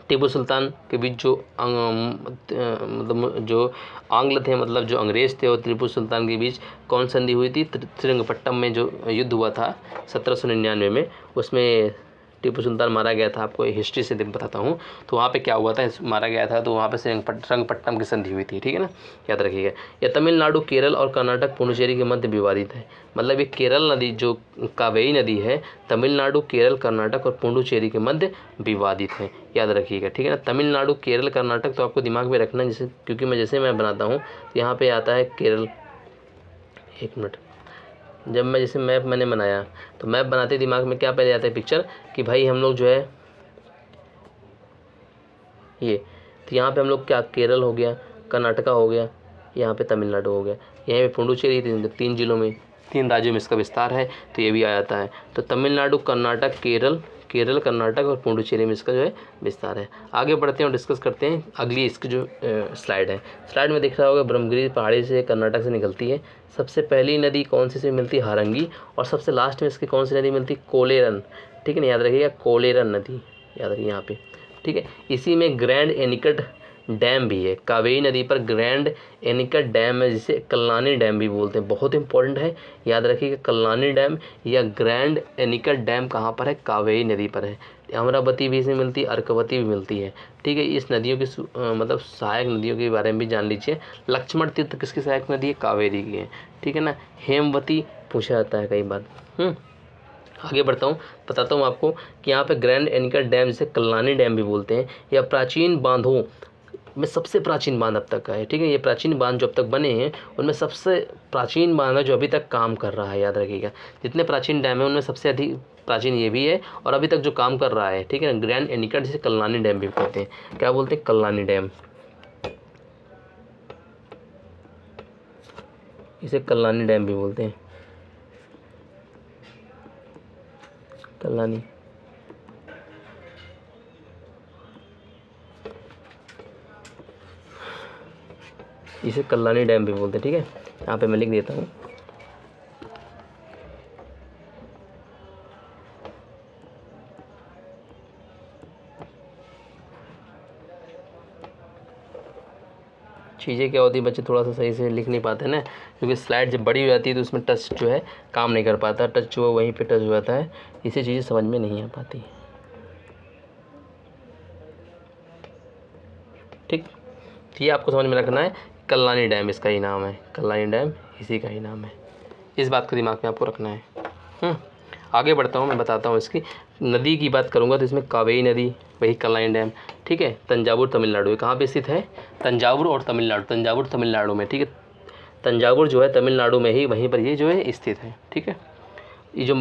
टीपू सुल्तान के बीच जो मतलब जो आंग्ल थे, मतलब जो अंग्रेज़ थे, और टीपू सुल्तान के बीच कौन संधि हुई थी? श्रीरंगपट्टनम में जो युद्ध हुआ था 1799 में, उसमें टीपू सुल्तान मारा गया था। आपको हिस्ट्री से दिन बताता हूँ। तो वहाँ पे क्या हुआ था, मारा गया था, तो वहाँ पे श्रीरंगपट्टनम की संधि हुई थी, ठीक है ना, याद रखिएगा। यह तमिलनाडु, केरल और कर्नाटक, पुडुचेरी के मध्य विवादित है। मतलब ये केरल नदी जो कावेरी नदी है, तमिलनाडु, केरल, कर्नाटक और पुडुचेरी के मध्य विवादित है, याद रखिएगा, ठीक है ना। तमिलनाडु, केरल, कर्नाटक तो आपको दिमाग में रखना है, जैसे क्योंकि मैं बनाता हूँ तो यहाँ पे आता है केरल। एक मिनट, जब मैं जैसे मैप मैंने बनाया तो मैप बनाते दिमाग में क्या पहले आता है? पिक्चर, कि भाई हम लोग जो है ये, तो यहाँ पे हम लोग क्या, केरल हो गया, कर्नाटका हो गया, यहाँ पे तमिलनाडु हो गया, यहाँ पे पुडुचेरी, 3 जिलों में, 3 राज्यों में इसका विस्तार है, तो ये भी आ जाता है। तो तमिलनाडु, कर्नाटक, केरल, कर्नाटक और पुडुचेरी में इसका जो है विस्तार है। आगे बढ़ते हैं और डिस्कस करते हैं अगली इसकी जो स्लाइड है। स्लाइड में दिख रहा होगा ब्रह्मगिरी पहाड़ी से कर्नाटक से निकलती है। सबसे पहली नदी कौन सी से मिलती है? हारंगी। और सबसे लास्ट में इसकी कौन सी नदी मिलती है? कोलेरन, ठीक है ना, याद रखिएगा, कोलेरन नदी, याद रखिए यहाँ पे, ठीक है। इसी में ग्रैंड एनिकट डैम भी है। कावेरी नदी पर ग्रैंड एनिकट डैम है, जिसे कल्लानी डैम भी बोलते हैं, बहुत इंपॉर्टेंट है, याद रखिएगा। कल्लानी डैम या ग्रैंड एनिकट डैम कहाँ पर है? कावेरी नदी पर है। अमरावती भी इसमें मिलती है, अर्कवती भी मिलती है, ठीक है। इस नदियों की मतलब सहायक नदियों के बारे में भी जान लीजिए। लक्ष्मण तीर्थ किसकी सहायक नदी है? कावेरी की है, ठीक है ना। हेमवती पूछा जाता है कई बार। आगे बढ़ता हूँ, बताता हूँ आपको कि यहाँ पे ग्रैंड एनिकट डैम, जिसे कल्लानी डैम भी बोलते हैं, या प्राचीन बांधों में सबसे प्राचीन बांध अब तक का है, ठीक है। ये प्राचीन बांध जो अब तक बने हैं उनमें सबसे प्राचीन बांध है जो अभी तक काम कर रहा है, याद रखिएगा। जितने प्राचीन डैम है उनमें सबसे अधिक प्राचीन ये भी है और अभी तक जो काम कर रहा है, ठीक है ना। ग्रैंड एनिकट, जिसे कल्लानी डैम भी कहते हैं। क्या बोलते हैं? कल्लानी डैम, इसे कल्लानी डैम भी बोलते हैं, कल्लानी। इसे कल्लानी डैम भी बोलते हैं, ठीक है। यहाँ पे मैं लिख देता हूँ। चीज़ें क्या होती है, बच्चे थोड़ा सा सही से लिख नहीं पाते ना, क्योंकि स्लाइड जब बड़ी हो जाती है तो उसमें टच जो है काम नहीं कर पाता, टच जो वहीं पे टच हो जाता है, इसे चीज़ें समझ में नहीं आ पाती, ठीक। तो ये आपको समझ में रखना है, कल्लानी डैम इसका ही नाम है, कल्लानी डैम इसी का ही नाम है, इस बात को दिमाग में आपको रखना है। आगे बढ़ता हूँ, मैं बताता हूँ इसकी नदी की बात करूँगा तो इसमें कावेरी नदी, वही कल्लानी डैम, ठीक है। तंजावुर तमिलनाडु, कहाँ पे स्थित है? तंजावुर और तमिलनाडु, तंजावुर तमिलनाडु में, ठीक है। तंजावुर जो है तमिलनाडु में ही, वहीं पर ये जो है स्थित है, ठीक है। ये जो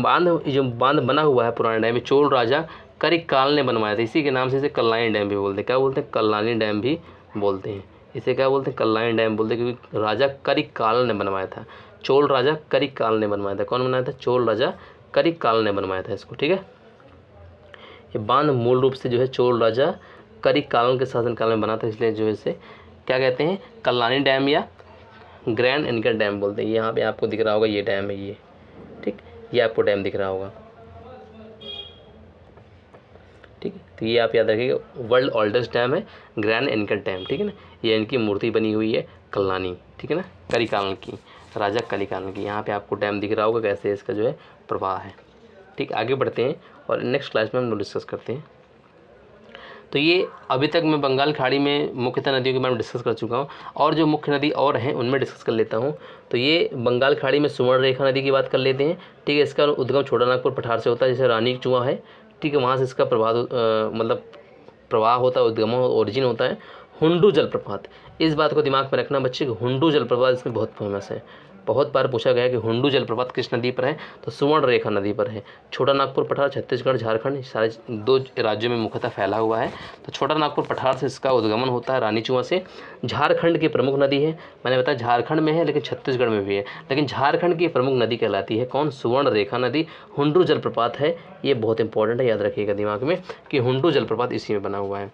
बांध बना हुआ है पुराने टाइम में, चोल राजा करिकाल ने बनवाया था, इसी के नाम से इसे कल्लानी डैम भी बोलते हैं। क्या बोलते हैं? कल्लानी डैम भी बोलते हैं। इसे क्या बोलते हैं? कल्लानी डैम बोलते हैं, क्योंकि राजा करिकाल ने बनवाया था, चोल राजा करिकाल ने बनवाया था। कौन बनाया था? चोल राजा करिकाल ने बनवाया था इसको, ठीक है। ये बांध मूल रूप से जो है चोल राजा करिकाल के शासनकाल में बना था, इसलिए जो है इसे क्या कहते हैं? कल्लानी डैम या ग्रैंड एनिकट डैम बोलते हैं। यहाँ पे आपको दिख रहा होगा ये डैम है, ये, ठीक, ये आपको डैम दिख रहा होगा, ठीक है। तो ये आप याद रखिएगा, वर्ल्ड ओल्डेस्ट डैम है ग्रैंड एनिकट डैम, ठीक है ना। ये इनकी मूर्ति बनी हुई है कल्लानी, ठीक है ना, करिकाल की, राजा करिकाल की। यहाँ पे आपको डैम दिख रहा होगा कैसे इसका जो है प्रवाह है, ठीक। आगे बढ़ते हैं और नेक्स्ट क्लास में हम लोग डिस्कस करते हैं। तो ये अभी तक मैं बंगाल खाड़ी में मुख्यतः नदियों के बारे में डिस्कस कर चुका हूँ, और जो मुख्य नदी और हैं उनमें डिस्कस कर लेता हूँ। तो ये बंगाल खाड़ी में सुवर्ण रेखा नदी की बात कर लेते हैं, ठीक है। इसका उद्गम छोटा नागपुर पठार से होता है, जैसे रानी चुआ है, ठीक है, वहाँ से इसका मतलब प्रवाह होता है, उद्गम ओरिजिन होता है। हुंडू जलप्रपात, इस बात को दिमाग में रखना बच्चे, हुंडू जलप्रपात इसमें बहुत फेमस है, बहुत बार पूछा गया है कि हुंडू जलप्रपात किस नदी पर है, तो सुवर्णरेखा नदी पर है। छोटा नागपुर पठार छत्तीसगढ़ झारखंड सारे 2 राज्यों में मुख्यतः फैला हुआ है। तो छोटा नागपुर पठार से इसका उद्गमन होता है रानीचुआ से। झारखंड की प्रमुख नदी है, मैंने बताया झारखंड में है लेकिन छत्तीसगढ़ में भी है, लेकिन झारखंड की प्रमुख नदी कहलाती है कौन, सुवर्णरेखा नदी। हुंडू जलप्रपात है, ये बहुत इंपॉर्टेंट है, याद रखिएगा दिमाग में कि हुंडू जलप्रपात इसी में बना हुआ है।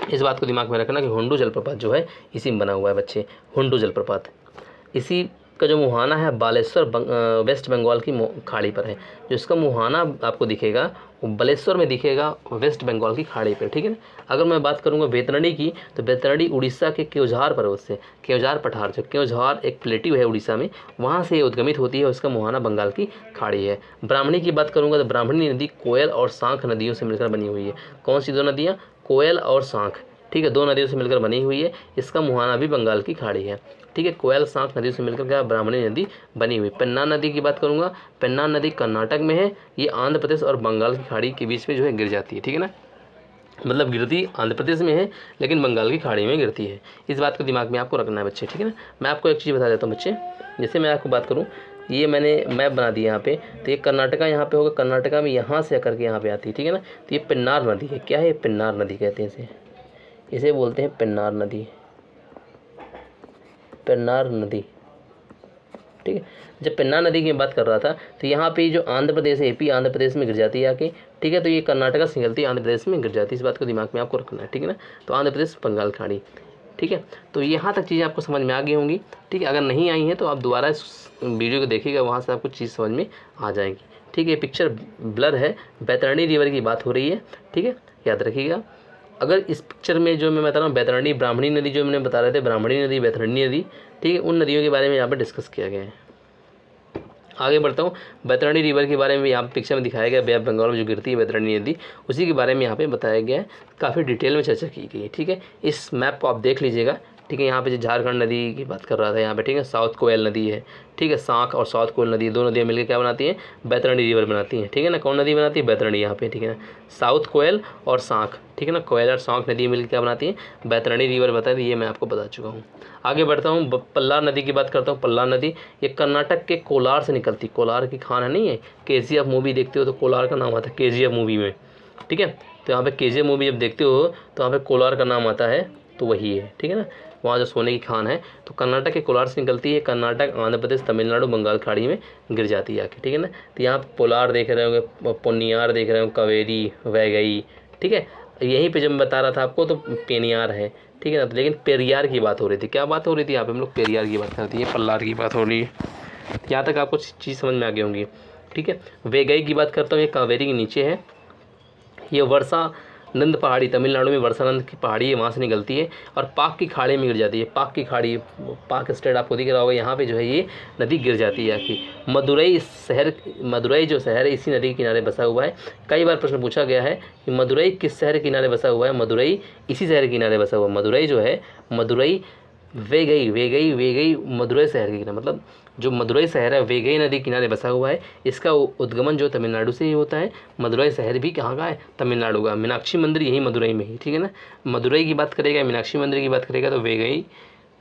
इस बात को दिमाग में रखना कि हुंडू जलप्रपात जो है इसी में बना हुआ है बच्चे, हुंडू जलप्रपात। इसी का जो मुहाना है बालेश्वर वेस्ट बंगाल की खाड़ी पर है। जो इसका मुहाना आपको दिखेगा वो बालेश्वर में दिखेगा, वेस्ट बंगाल की खाड़ी पर, ठीक है ना। अगर मैं बात करूँगा बैतरणी की, तो बैतरणी उड़ीसा के केवझार पर्वत से, केवझार पठार, जो केवझार एक प्लेट्यू है उड़ीसा में, वहाँ से उद्गमित होती है और इसका मुहाना बंगाल की खाड़ी है। ब्राह्मणी की बात करूँगा तो ब्राह्मणी नदी कोयल और सांख नदियों से मिलकर बनी हुई है। कौन सी 2 नदियाँ, कोयल और सांख, ठीक है, 2 नदियों से मिलकर बनी हुई है। इसका मुहाना भी बंगाल की खाड़ी है, ठीक है। कोयल सांख नदियों से मिलकर क्या ब्राह्मणी नदी बनी हुई। पेन्नार नदी की बात करूँगा, पेन्नार नदी कर्नाटक में है, ये आंध्र प्रदेश और बंगाल की खाड़ी के बीच में जो है गिर जाती है, ठीक है ना। मतलब गिरती आंध्र प्रदेश में है लेकिन बंगाल की खाड़ी में गिरती है। इस बात को दिमाग में आपको रखना है बच्चे, ठीक है ना। मैं आपको एक चीज़ बता देता हूँ बच्चे, जैसे मैं आपको बात करूँ, ये मैंने मैप बना दिया यहाँ पे, तो ये कर्नाटका यहाँ पे होगा, कर्नाटका में यहाँ से आकर के यहाँ पे आती है, ठीक है ना। तो ये पेन्नार नदी है, क्या है ये, पेन्नार नदी कहते हैं इसे बोलते हैं पेन्नार नदी, पेन्नार नदी, ठीक है। जब पेन्नार नदी की बात कर रहा था तो यहाँ पे जो आंध्र प्रदेश है, एपी आंध्र प्रदेश में गिर जाती है आके, ठीक है। तो ये कर्नाटका से निकलती है, आंध्र प्रदेश में गिर जाती है। इस बात को दिमाग में आपको रखना है, ठीक है ना। तो आंध्र प्रदेश बंगाल खाड़ी, ठीक है। तो यहाँ तक चीज़ें आपको समझ में आ गई होंगी, ठीक है। अगर नहीं आई हैं तो आप दोबारा इस वीडियो को देखिएगा, वहाँ से आपको चीज़ समझ में आ जाएगी, ठीक है। पिक्चर ब्लर है, बैतरणी रिवर की बात हो रही है, ठीक है, याद रखिएगा। अगर इस पिक्चर में जो मैं बता रहा हूँ बैतरणी ब्राह्मणी नदी जो मैंने बता रहे थे, ब्राह्मणी नदी बैतरणी नदी, ठीक है, उन नदियों के बारे में यहाँ पर डिस्कस किया गया है। आगे बढ़ता हूँ, बैतरणी रिवर के बारे में यहाँ पे पिक्चर में दिखाया गया, बे ऑफ बंगाल में जो गिरती है बैतरणी नदी, उसी के बारे में यहाँ पे बताया गया है, काफ़ी डिटेल में चर्चा की गई है, ठीक है। इस मैप को आप देख लीजिएगा, ठीक है। यहाँ पे जो झारखंड नदी की बात कर रहा था यहाँ पे, ठीक है, साउथ कोयल नदी है, ठीक है, सांख और साउथ कोयल नदी, 2 नदियाँ मिलकर क्या बनाती हैं, बैतरणी रिवर बनाती हैं, ठीक है ना। कौन नदी बनाती है, बैतरणी यहाँ पे, ठीक है ना। साउथ कोयल और सांख, ठीक है ना, कोयल और सांख नदी मिलकर क्या बनाती है, बैतरणी रिवर बता दी, ये मैं आपको बता चुका हूँ। आगे बढ़ता हूँ, पल्लार नदी की बात करता हूँ। पल्लार नदी ये कर्नाटक के कोलार से निकलती, कोलार की खान है नहीं है, KGF मूवी देखते हो तो कोलार का नाम आता है KGF मूवी में, ठीक है। तो यहाँ पे KGF मूवी जब देखते हो तो यहाँ पे कोलार का नाम आता है, तो वही है, ठीक है ना। वहाँ जो सोने की खान है, तो कर्नाटक के कोलार से निकलती है, कर्नाटक आंध्र प्रदेश तमिलनाडु बंगाल खाड़ी में गिर जाती है आके, ठीक है ना। तो यहाँ पोलार देख रहे होंगे, पोन्नियार देख रहे हो, कावेरी, वैगई, ठीक है। यहीं पे जब मैं बता रहा था आपको तो पेनियार है, ठीक है ना। तो लेकिन पेरियार की बात हो रही थी, क्या बात हो रही थी यहाँ पे, हम लोग पेरियार की बात करते हैं, पल्लार की बात हो रही है। यहाँ तक आपको चीज़ समझ में आ गई होंगी, ठीक है। वैगई की बात करता हूँ, ये कावेरी के नीचे है, ये वर्षा नंद पहाड़ी तमिलनाडु में वर्षानंद की पहाड़ी है, वहाँ से निकलती है और पाक की खाड़ी में गिर जाती है। पाक की खाड़ी, पाक स्टेट आपको दिख रहा होगा, यहाँ पे जो है ये नदी गिर जाती है आखिर। मदुरई शहर, मदुरई जो शहर है इसी नदी के किनारे बसा हुआ है। कई बार प्रश्न पूछा गया है कि मदुरई किस शहर के किनारे बसा हुआ है, मदुरई इसी शहर के किनारे बसा हुआ है। मदुरई जो है, मदुरई वेगई मदुरई शहर के किनारे, मतलब जो मदुरई शहर है वेगई नदी किनारे बसा हुआ है। इसका उद्गमन जो तमिलनाडु से ही होता है। मदुरई शहर भी कहाँ का है, तमिलनाडु का। मीनाक्षी मंदिर यही मदुरई में ही, ठीक है ना। मदुरई की बात करेगा, मीनाक्षी मंदिर की बात करेगा तो वेगई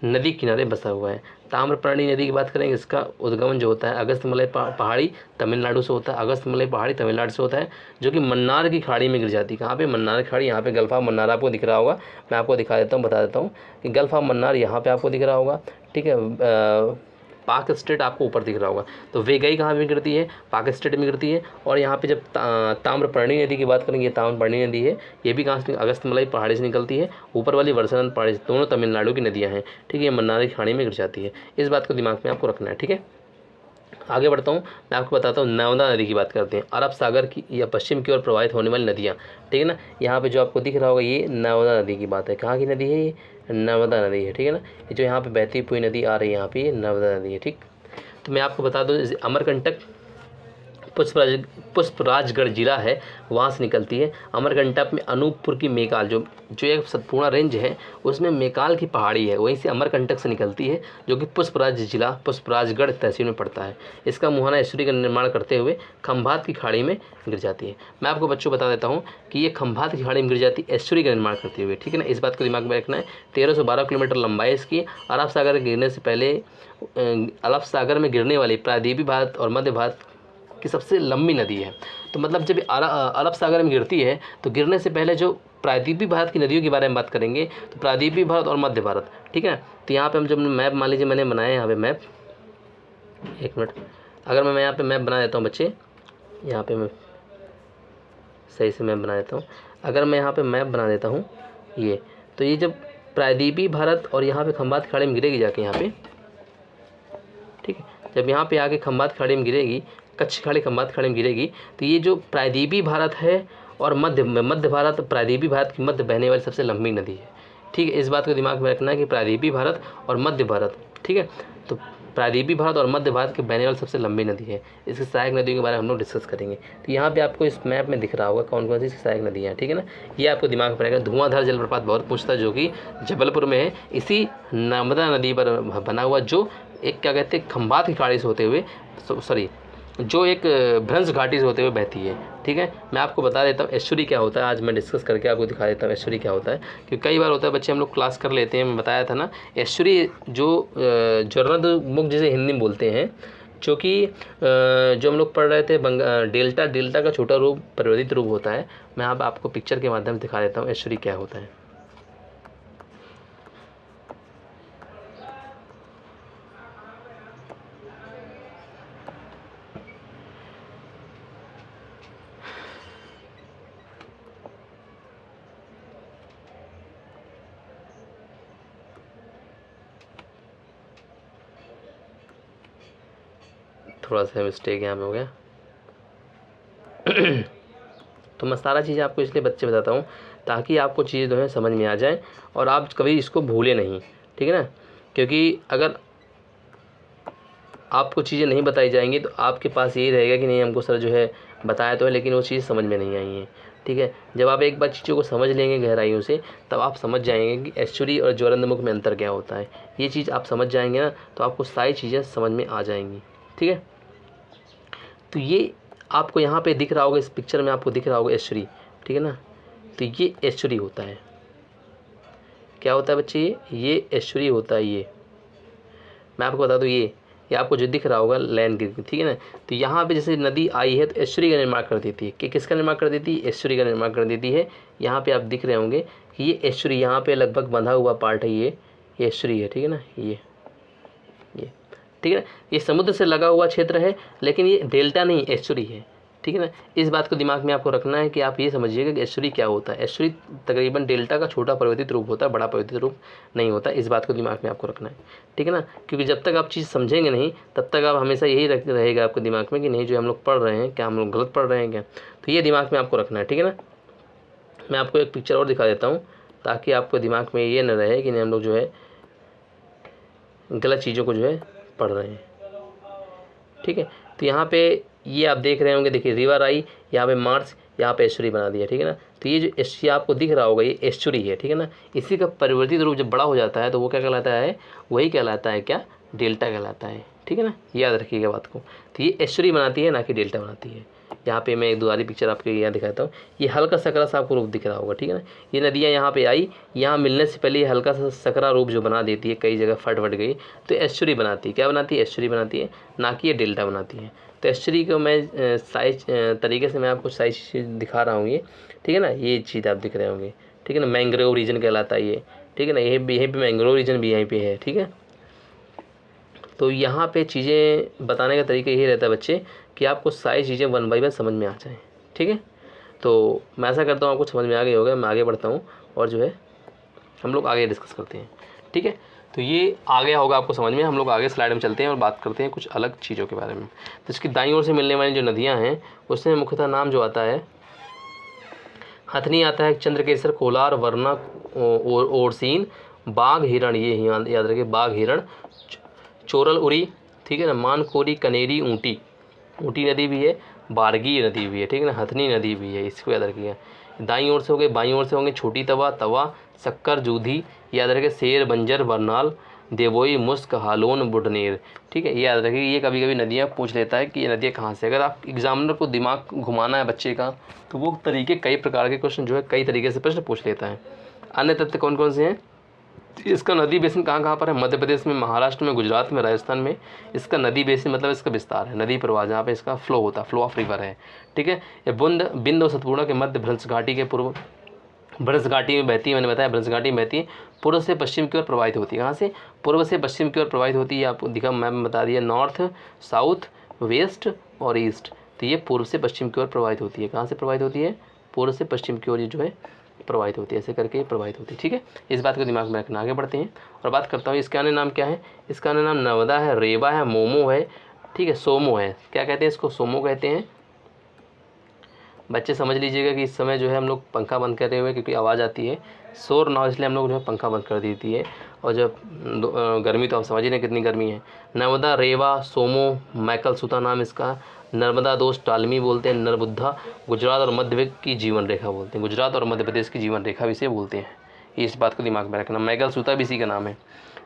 नदी किनारे बसा हुआ है। ताम्रपर्णी नदी की बात करेंगे, इसका उद्गमन जो होता है अगस्तमलई पहाड़ी तमिलनाडु से होता है, अगस्तमलई पहाड़ी तमिलनाडु से होता है, जो कि मन्नार की खाड़ी में गिर जाती है। कहाँ पे, मन्नार की खाड़ी, यहाँ पे गल्फ ऑफ मन्नार आपको दिख रहा होगा, मैं आपको दिखा देता हूँ, बता देता हूँ कि गल्फ ऑफ मन्नार यहाँ पे आपको दिख रहा होगा, ठीक है। पाक स्टेट आपको ऊपर दिख रहा होगा। तो वेगई कहाँ पे गिरती है, पाक स्टेट में गिरती है। और यहाँ पे जब ताम्रपर्णी नदी की बात करेंगे, ताम्रपर्णी नदी है, ये भी कहाँ से, अगस्तमलई पहाड़ी से निकलती है। ऊपर वाली वर्षानंद पहाड़ी से, दोनों तमिलनाडु की नदियाँ हैं, ठीक है। ये मन्नार की खाड़ी में गिर जाती है, इस बात को दिमाग में आपको रखना है, ठीक है। आगे बढ़ता हूँ, मैं आपको बताता हूँ नर्मदा नदी की बात करते हैं। अरब सागर की या पश्चिम की ओर प्रवाहित होने वाली नदियाँ, ठीक है ना। यहाँ पे जो आपको दिख रहा होगा ये नर्मदा नदी की बात है। कहाँ की नदी है ये, नर्मदा नदी है, ठीक है ना। ये जो यहाँ पे बहती हुई नदी आ रही है यहाँ पे, ये नर्मदा नदी है, ठीक। तो मैं आपको बता दूँ, अमरकंटक पुष्पराजगढ़ जिला है वहाँ से निकलती है। अमरकंटक में अनूपपुर की मेकाल जो एक सतपुड़ा रेंज है उसमें मेकाल की पहाड़ी है, वहीं से अमरकंटक से निकलती है जो कि पुष्पराजगढ़ तहसील में पड़ता है। इसका मुहाना एस्चुरी का निर्माण करते हुए खंभात की खाड़ी में गिर जाती है। मैं आपको बच्चों बता देता हूँ कि ये खंभात की खाड़ी में गिर जाती है एस्चुरी का निर्माण करते हुए, ठीक है ना। इस बात को दिमाग में रखना है। 1312 किलोमीटर लंबाई इसकी। अरब सागर गिरने से पहले अरब सागर में गिरने वाली प्रायद्वीपीय भारत और मध्य भारत की सबसे लंबी नदी है। तो मतलब जब अरब सागर में गिरती है तो गिरने से पहले जो प्रायद्वीपीय भारत की नदियों के बारे में बात करेंगे तो प्रायद्वीपीय भारत और मध्य भारत, ठीक है। तो यहाँ पे हम जब मैप मान लीजिए मैंने बनाया है यहाँ पे मैप, एक मिनट, अगर मैं यहाँ पे मैप बना देता हूँ बच्चे, यहाँ पे मैं सही से मैप बना देता हूँ। अगर मैं यहाँ पे मैप बना देता हूँ ये, तो ये जब प्रायद्वीपीय भारत और यहाँ पे खंभात खाड़ी में गिरेगी जाके यहाँ पे, ठीक है, जब यहाँ पे आके खंभात खाड़ी में गिरेगी, कच्छ खाड़ी खंभात खाड़ी में गिरेगी, तो ये जो प्रायद्वीपीय भारत है और मध्य भारत, प्रायद्वीपीय भारत की मध्य बहने वाली सबसे लंबी नदी है, ठीक है। इस बात को दिमाग में रखना है कि प्रायद्वीपीय भारत और मध्य भारत, ठीक है, तो प्रायद्वीपीय भारत और मध्य भारत के बहने वाली सबसे लंबी नदी है। इसकी सहायक नदियों के बारे में हम लोग डिस्कस करेंगे। तो यहाँ पे आपको इस मैप में दिख रहा होगा कौन कौन सी इसकी सहायक नदियाँ हैं, ठीक है ना। ये आपको दिमाग में रहेगा। धुआंधार जलप्रपात बहुत पूछता है जो कि जबलपुर में है, इसी नर्मदा नदी पर बना हुआ, जो एक क्या कहते हैं खंभात की खाड़ी से होते हुए, सॉरी, जो एक भ्रंश घाटी से होते हुए बहती है, ठीक है। मैं आपको बता देता हूँ एस्चुरी क्या होता है, आज मैं डिस्कस करके आपको दिखा देता हूँ एस्चुरी क्या होता है, क्योंकि कई बार होता है बच्चे हम लोग क्लास कर लेते हैं, मैं बताया था ना। एस्चुरी जो ज्वरनदमुख जिसे हिंदी में बोलते हैं, जो कि जो हम लोग पढ़ रहे थे डेल्टा का छोटा रूप परिवर्तित रूप होता है। मैं आपको पिक्चर के माध्यम से दिखा देता हूँ एस्चुरी क्या होता है। थोड़ा सा मिस्टेक यहाँ में हो गया। तो मैं सारा चीज़ आपको इसलिए बच्चे बताता हूँ ताकि आपको चीज़ जो है समझ में आ जाए और आप कभी इसको भूलें नहीं, ठीक है ना। क्योंकि अगर आपको चीज़ें नहीं बताई जाएंगी तो आपके पास यही रहेगा कि नहीं हमको सर जो है बताया तो है लेकिन वो चीज़ समझ में नहीं आई है, ठीक है। जब आप एक बार चीज़ों को समझ लेंगे गहराइयों से तब आप समझ जाएंगे कि एस्चुरी और ज्वरनदमुख में अंतर क्या होता है। ये चीज़ आप समझ जाएंगे ना तो आपको सारी चीज़ें समझ में आ जाएंगी, ठीक है। तो ये आपको यहाँ पे दिख रहा होगा, इस पिक्चर में आपको दिख रहा होगा एस्चुरी, ठीक है ना। तो ये एस्चुरी होता है, क्या होता है बच्चे, ये एस्चुरी होता है। ये मैं आपको बता दूँ, ये आपको जो दिख रहा होगा लैंड गिर, ठीक है ना। तो यहाँ पे जैसे नदी आई है तो एस्चुरी का निर्माण कर देती है। कि किसका निर्माण कर देती है, एस्चुरी का निर्माण कर देती है। यहाँ पे आप दिख रहे होंगे कि ये एस्चुरी, यहाँ पे लगभग बंधा हुआ पार्ट है, ये एस्चुरी है, ठीक है ना। ये ठीक है ना, ये समुद्र से लगा हुआ क्षेत्र है लेकिन ये डेल्टा नहीं एस्चुरी है, ठीक है ना। इस बात को दिमाग में आपको रखना है कि आप ये समझिएगा कि एस्चुरी क्या होता है। एस्चुरी तकरीबन डेल्टा का छोटा परिवर्तित रूप होता है, बड़ा परिवर्तित रूप नहीं होता। इस बात को दिमाग में आपको रखना है, ठीक है ना। क्योंकि जब तक आप चीज़ समझेंगे नहीं तब तक आप हमेशा यही रहेगा आपके दिमाग में कि नहीं जो हम लोग पढ़ रहे हैं क्या हम लोग गलत पढ़ रहे हैं क्या। तो ये दिमाग में आपको रखना है, ठीक है ना। मैं आपको एक पिक्चर और दिखा देता हूँ ताकि आपको दिमाग में ये न रहे कि नहीं हम लोग जो है गलत चीज़ों को जो है पढ़ रहे हैं, ठीक है। तो यहाँ पे ये आप देख रहे होंगे, देखिए रिवर आई, यहाँ पे मार्च, यहाँ पे एस्चुरी बना दिया, ठीक है ना। तो ये जो एस्चुरी आपको दिख रहा होगा ये एस्चुरी है, ठीक है ना। इसी का परिवर्तित रूप जब बड़ा हो जाता है तो वो क्या कहलाता है, वही कहलाता है क्या, डेल्टा कहलाता है, ठीक है ना। याद रखिएगा बात को। तो ये एस्चुरी बनाती है ना कि डेल्टा बनाती है। यहाँ पे मैं एक दोबारी पिक्चर आपके यहाँ दिखाता हूँ। ये हल्का सकरा सा आपको रूप दिख रहा होगा, ठीक है ना। ये नदियाँ यहाँ पे आई, यहाँ मिलने से पहले ये हल्का सा सकरा रूप जो बना देती है, कई जगह फट गई तो एस्चुरी बनाती है। क्या बनाती है, एस्चुरी बनाती है, ना कि ये डेल्टा बनाती है। तो एस्चुरी को मैं साइज तरीके से मैं आपको साइज दिखा रहा हूँ ये, ठीक है ना। ये चीज़ आप दिख रहे होंगे, ठीक है ना। मैंग्रोव रीजन कहलाता है ये, ठीक है ना। यहीं पे मैंग्रोव रीजन भी यहीं पे है, ठीक है। तो यहाँ पे चीज़ें बताने का तरीका यही रहता है बच्चे कि आपको सारी चीज़ें 1 बाय 1 समझ में आ जाएँ, ठीक है। तो मैं ऐसा करता हूँ आपको समझ में आ गई होगा। मैं आगे बढ़ता हूँ और जो है हम लोग आगे डिस्कस करते हैं, ठीक है। तो ये आ गया होगा आपको समझ में। हम लोग आगे स्लाइड में चलते हैं और बात करते हैं कुछ अलग चीज़ों के बारे में। तो इसकी दाईं ओर से मिलने वाली जो नदियाँ हैं उसमें मुख्यतः नाम जो आता है, हथनी आता है, चंद्रकेसर, कोलार, वरना, ओरसीन, बाघ, हिरण, ये याद रखिए, बाघ, हिरण, चोरल उरी, ठीक है ना, मानकोरी, कनेरी, ऊँटी नदी भी है, बारगी नदी भी है, ठीक है ना, हथनी नदी भी है, इसको याद रखिएगा। दाईं ओर से हो गए, बाईं ओर से होंगे छोटी तवा, तवा, शक्कर, जूधी, याद रखिए, शेर, बंजर, बरनाल, देवोई, मुस्क, हालोन, बुडनेर, ठीक है, ये याद रखिए। ये कभी कभी नदियाँ पूछ लेता है कि ये नदियाँ कहाँ से। अगर आप एग्जामिनर को दिमाग घुमाना है बच्चे का, तो वो तरीके कई प्रकार के क्वेश्चन जो है कई तरीके से प्रश्न पूछ लेता है। अन्य तथ्य कौन कौन से हैं? इसका नदी बेसिन कहाँ कहाँ पर है? मध्य प्रदेश में, महाराष्ट्र में, गुजरात में, राजस्थान में। इसका नदी बेसिन मतलब इसका विस्तार है, नदी प्रवाह जहाँ पे इसका फ्लो होता है, फ्लो ऑफ रिवर है, ठीक है। ये बिंद और सतपूर्णा के मध्य भ्रंश घाटी के पूर्व, भ्रंश घाटी में बहती है, मैंने बताया भ्रंश घाटी में बहती है, पूर्व से पश्चिम की ओर प्रवाहित होती है। कहाँ से? पूर्व से पश्चिम की ओर प्रवाहित होती है। आपको दिखा, मैम बता दिया, नॉर्थ, साउथ, वेस्ट और ईस्ट। तो ये पूर्व से पश्चिम की ओर प्रवाहित होती है। कहाँ से प्रवाहित होती है? पूर्व से पश्चिम की ओर ये जो है प्रवाहित होती है, ऐसे करके प्रवाहित होती है, ठीक है। इस बात को दिमाग में रखना। आगे बढ़ते हैं और बात करता हूँ इसका अन्य नाम क्या है। इसका अन्य नाम नर्मदा है, रेवा है, मोमो है, ठीक है, सोमो है। क्या कहते हैं इसको? सोमो कहते हैं। बच्चे समझ लीजिएगा कि इस समय जो है हम लोग पंखा बंद करे हुए, क्योंकि आवाज़ आती है, शोर ना हो, इसलिए हम लोग जो है पंखा बंद कर देती है। और जब गर्मी, तो आप समझ ही नहीं कितनी गर्मी है। नर्मदा, रेवा, सोमो, मैकल सूता नाम इसका। नर्मदा दोष टालमी बोलते हैं, नर्बुद्धा गुजरात और मध्य की जीवन रेखा बोलते हैं, गुजरात और मध्य प्रदेश की जीवन रेखा भी इसे बोलते हैं। इस बात को दिमाग में रखना। मैकल सूता भी इसी का नाम है।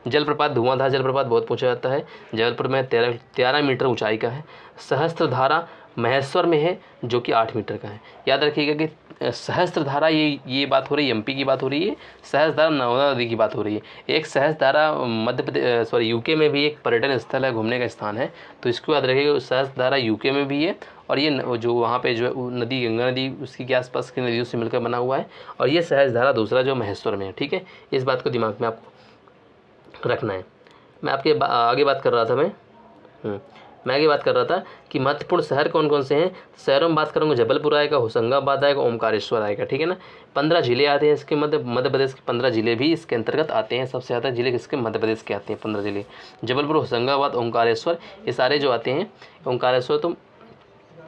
जलप्रपात, धुआंधार जलप्रपात बहुत पूछा जाता है, जबलपुर में 13 मीटर ऊंचाई का है। सहस्त्रधारा महेश्वर में है, जो कि 8 मीटर का है। याद रखिएगा कि सहस्त्रधारा, ये बात हो रही है, एमपी की बात हो रही है। सहस्त्रधारा नर्मदा नदी की बात हो रही है। एक सहस्त्रधारा मध्य प्रदेश, सॉरी, यूके में भी एक पर्यटन स्थल है, घूमने का स्थान है, तो इसको याद रखिएगा। सहस्त्रधारा यूके में भी है, और ये जो वहाँ पे जो नदी, गंगा नदी, उसकी के आसपास की नदियों से मिलकर बना हुआ है। और ये सहस्त्रधारा दूसरा जो महेश्वर में है, ठीक है। इस बात को दिमाग में आपको रखना है। मैं आपके आगे बात कर रहा था, मैं आगे बात कर रहा था कि महत्वपूर्ण शहर कौन कौन से हैं। शहरों में बात करूँगा, जबलपुर आएगा, होशंगाबाद आएगा, ओमकारेश्वर आएगा, ठीक है ना। 15 जिले आते हैं इसके, मध्य प्रदेश के 15 जिले भी इसके अंतर्गत आते हैं। सबसे ज़्यादा जिले किसके? मध्य प्रदेश के आते हैं, 15 जिले। जबलपुर, होशंगाबाद, ओमकारेश्वर, ये सारे जो आते हैं, ओमकारेश्वर, तो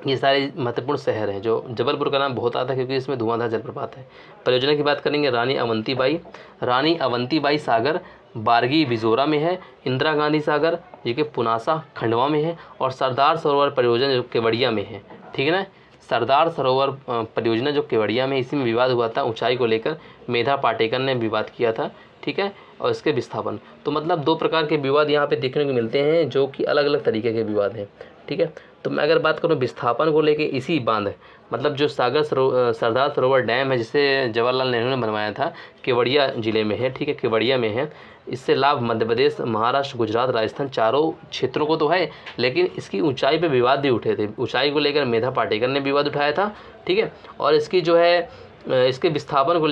ये सारे महत्वपूर्ण शहर हैं। जो जबलपुर का नाम बहुत आता है क्योंकि इसमें धुआंधार जलप्रपात है। परियोजना की बात करेंगे, रानी अवंतीबाई सागर बारगी बिजोरा में है। इंदिरा गांधी सागर जो कि पुनासा खंडवा में है। और सरदार सरोवर परियोजना जो केवड़िया में है, ठीक है ना। सरदार सरोवर परियोजना जो केवड़िया में, इसी में विवाद हुआ था ऊंचाई को लेकर, मेधा पाटेकर ने विवाद किया था, ठीक है। और इसके विस्थापन, तो मतलब 2 प्रकार के विवाद यहाँ पे देखने को मिलते हैं, जो कि अलग अलग तरीके के विवाद हैं, ठीक है। तो मैं अगर बात करूँ विस्थापन को लेके, इसी बांध, मतलब जो सरदार सरोवर डैम है, जिसे जवाहरलाल नेहरू ने बनवाया था, केवड़िया ज़िले में है, ठीक है, केवड़िया में है। इससे लाभ मध्य प्रदेश, महाराष्ट्र, गुजरात, राजस्थान, चारों क्षेत्रों को तो है, लेकिन इसकी ऊंचाई पे विवाद भी उठे थे। ऊंचाई को लेकर मेधा पाटेकर ने विवाद उठाया था, ठीक है। और इसकी जो है इसके विस्थापन को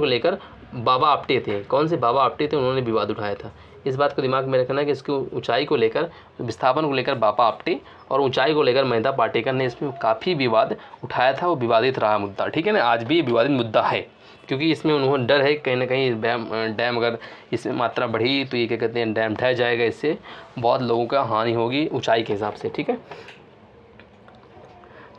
लेकर बाबा आप्टे थे। कौन से बाबा आप्टे थे? उन्होंने विवाद उठाया था। इस बात को दिमाग में रखना है कि इसकी ऊंचाई को लेकर, विस्थापन को लेकर बाबा आप्टे, और ऊंचाई को लेकर मेधा पाटेकर ने इसमें काफ़ी विवाद उठाया था। वो विवादित रहा मुद्दा, ठीक है ना। आज भी विवादित मुद्दा है, क्योंकि इसमें उन्होंने डर है कहीं ना कहीं डैम अगर इसमें मात्रा बढ़ी तो ये क्या कहते हैं, डैम ढह जाएगा, इससे बहुत लोगों का हानि होगी ऊंचाई के हिसाब से, ठीक है।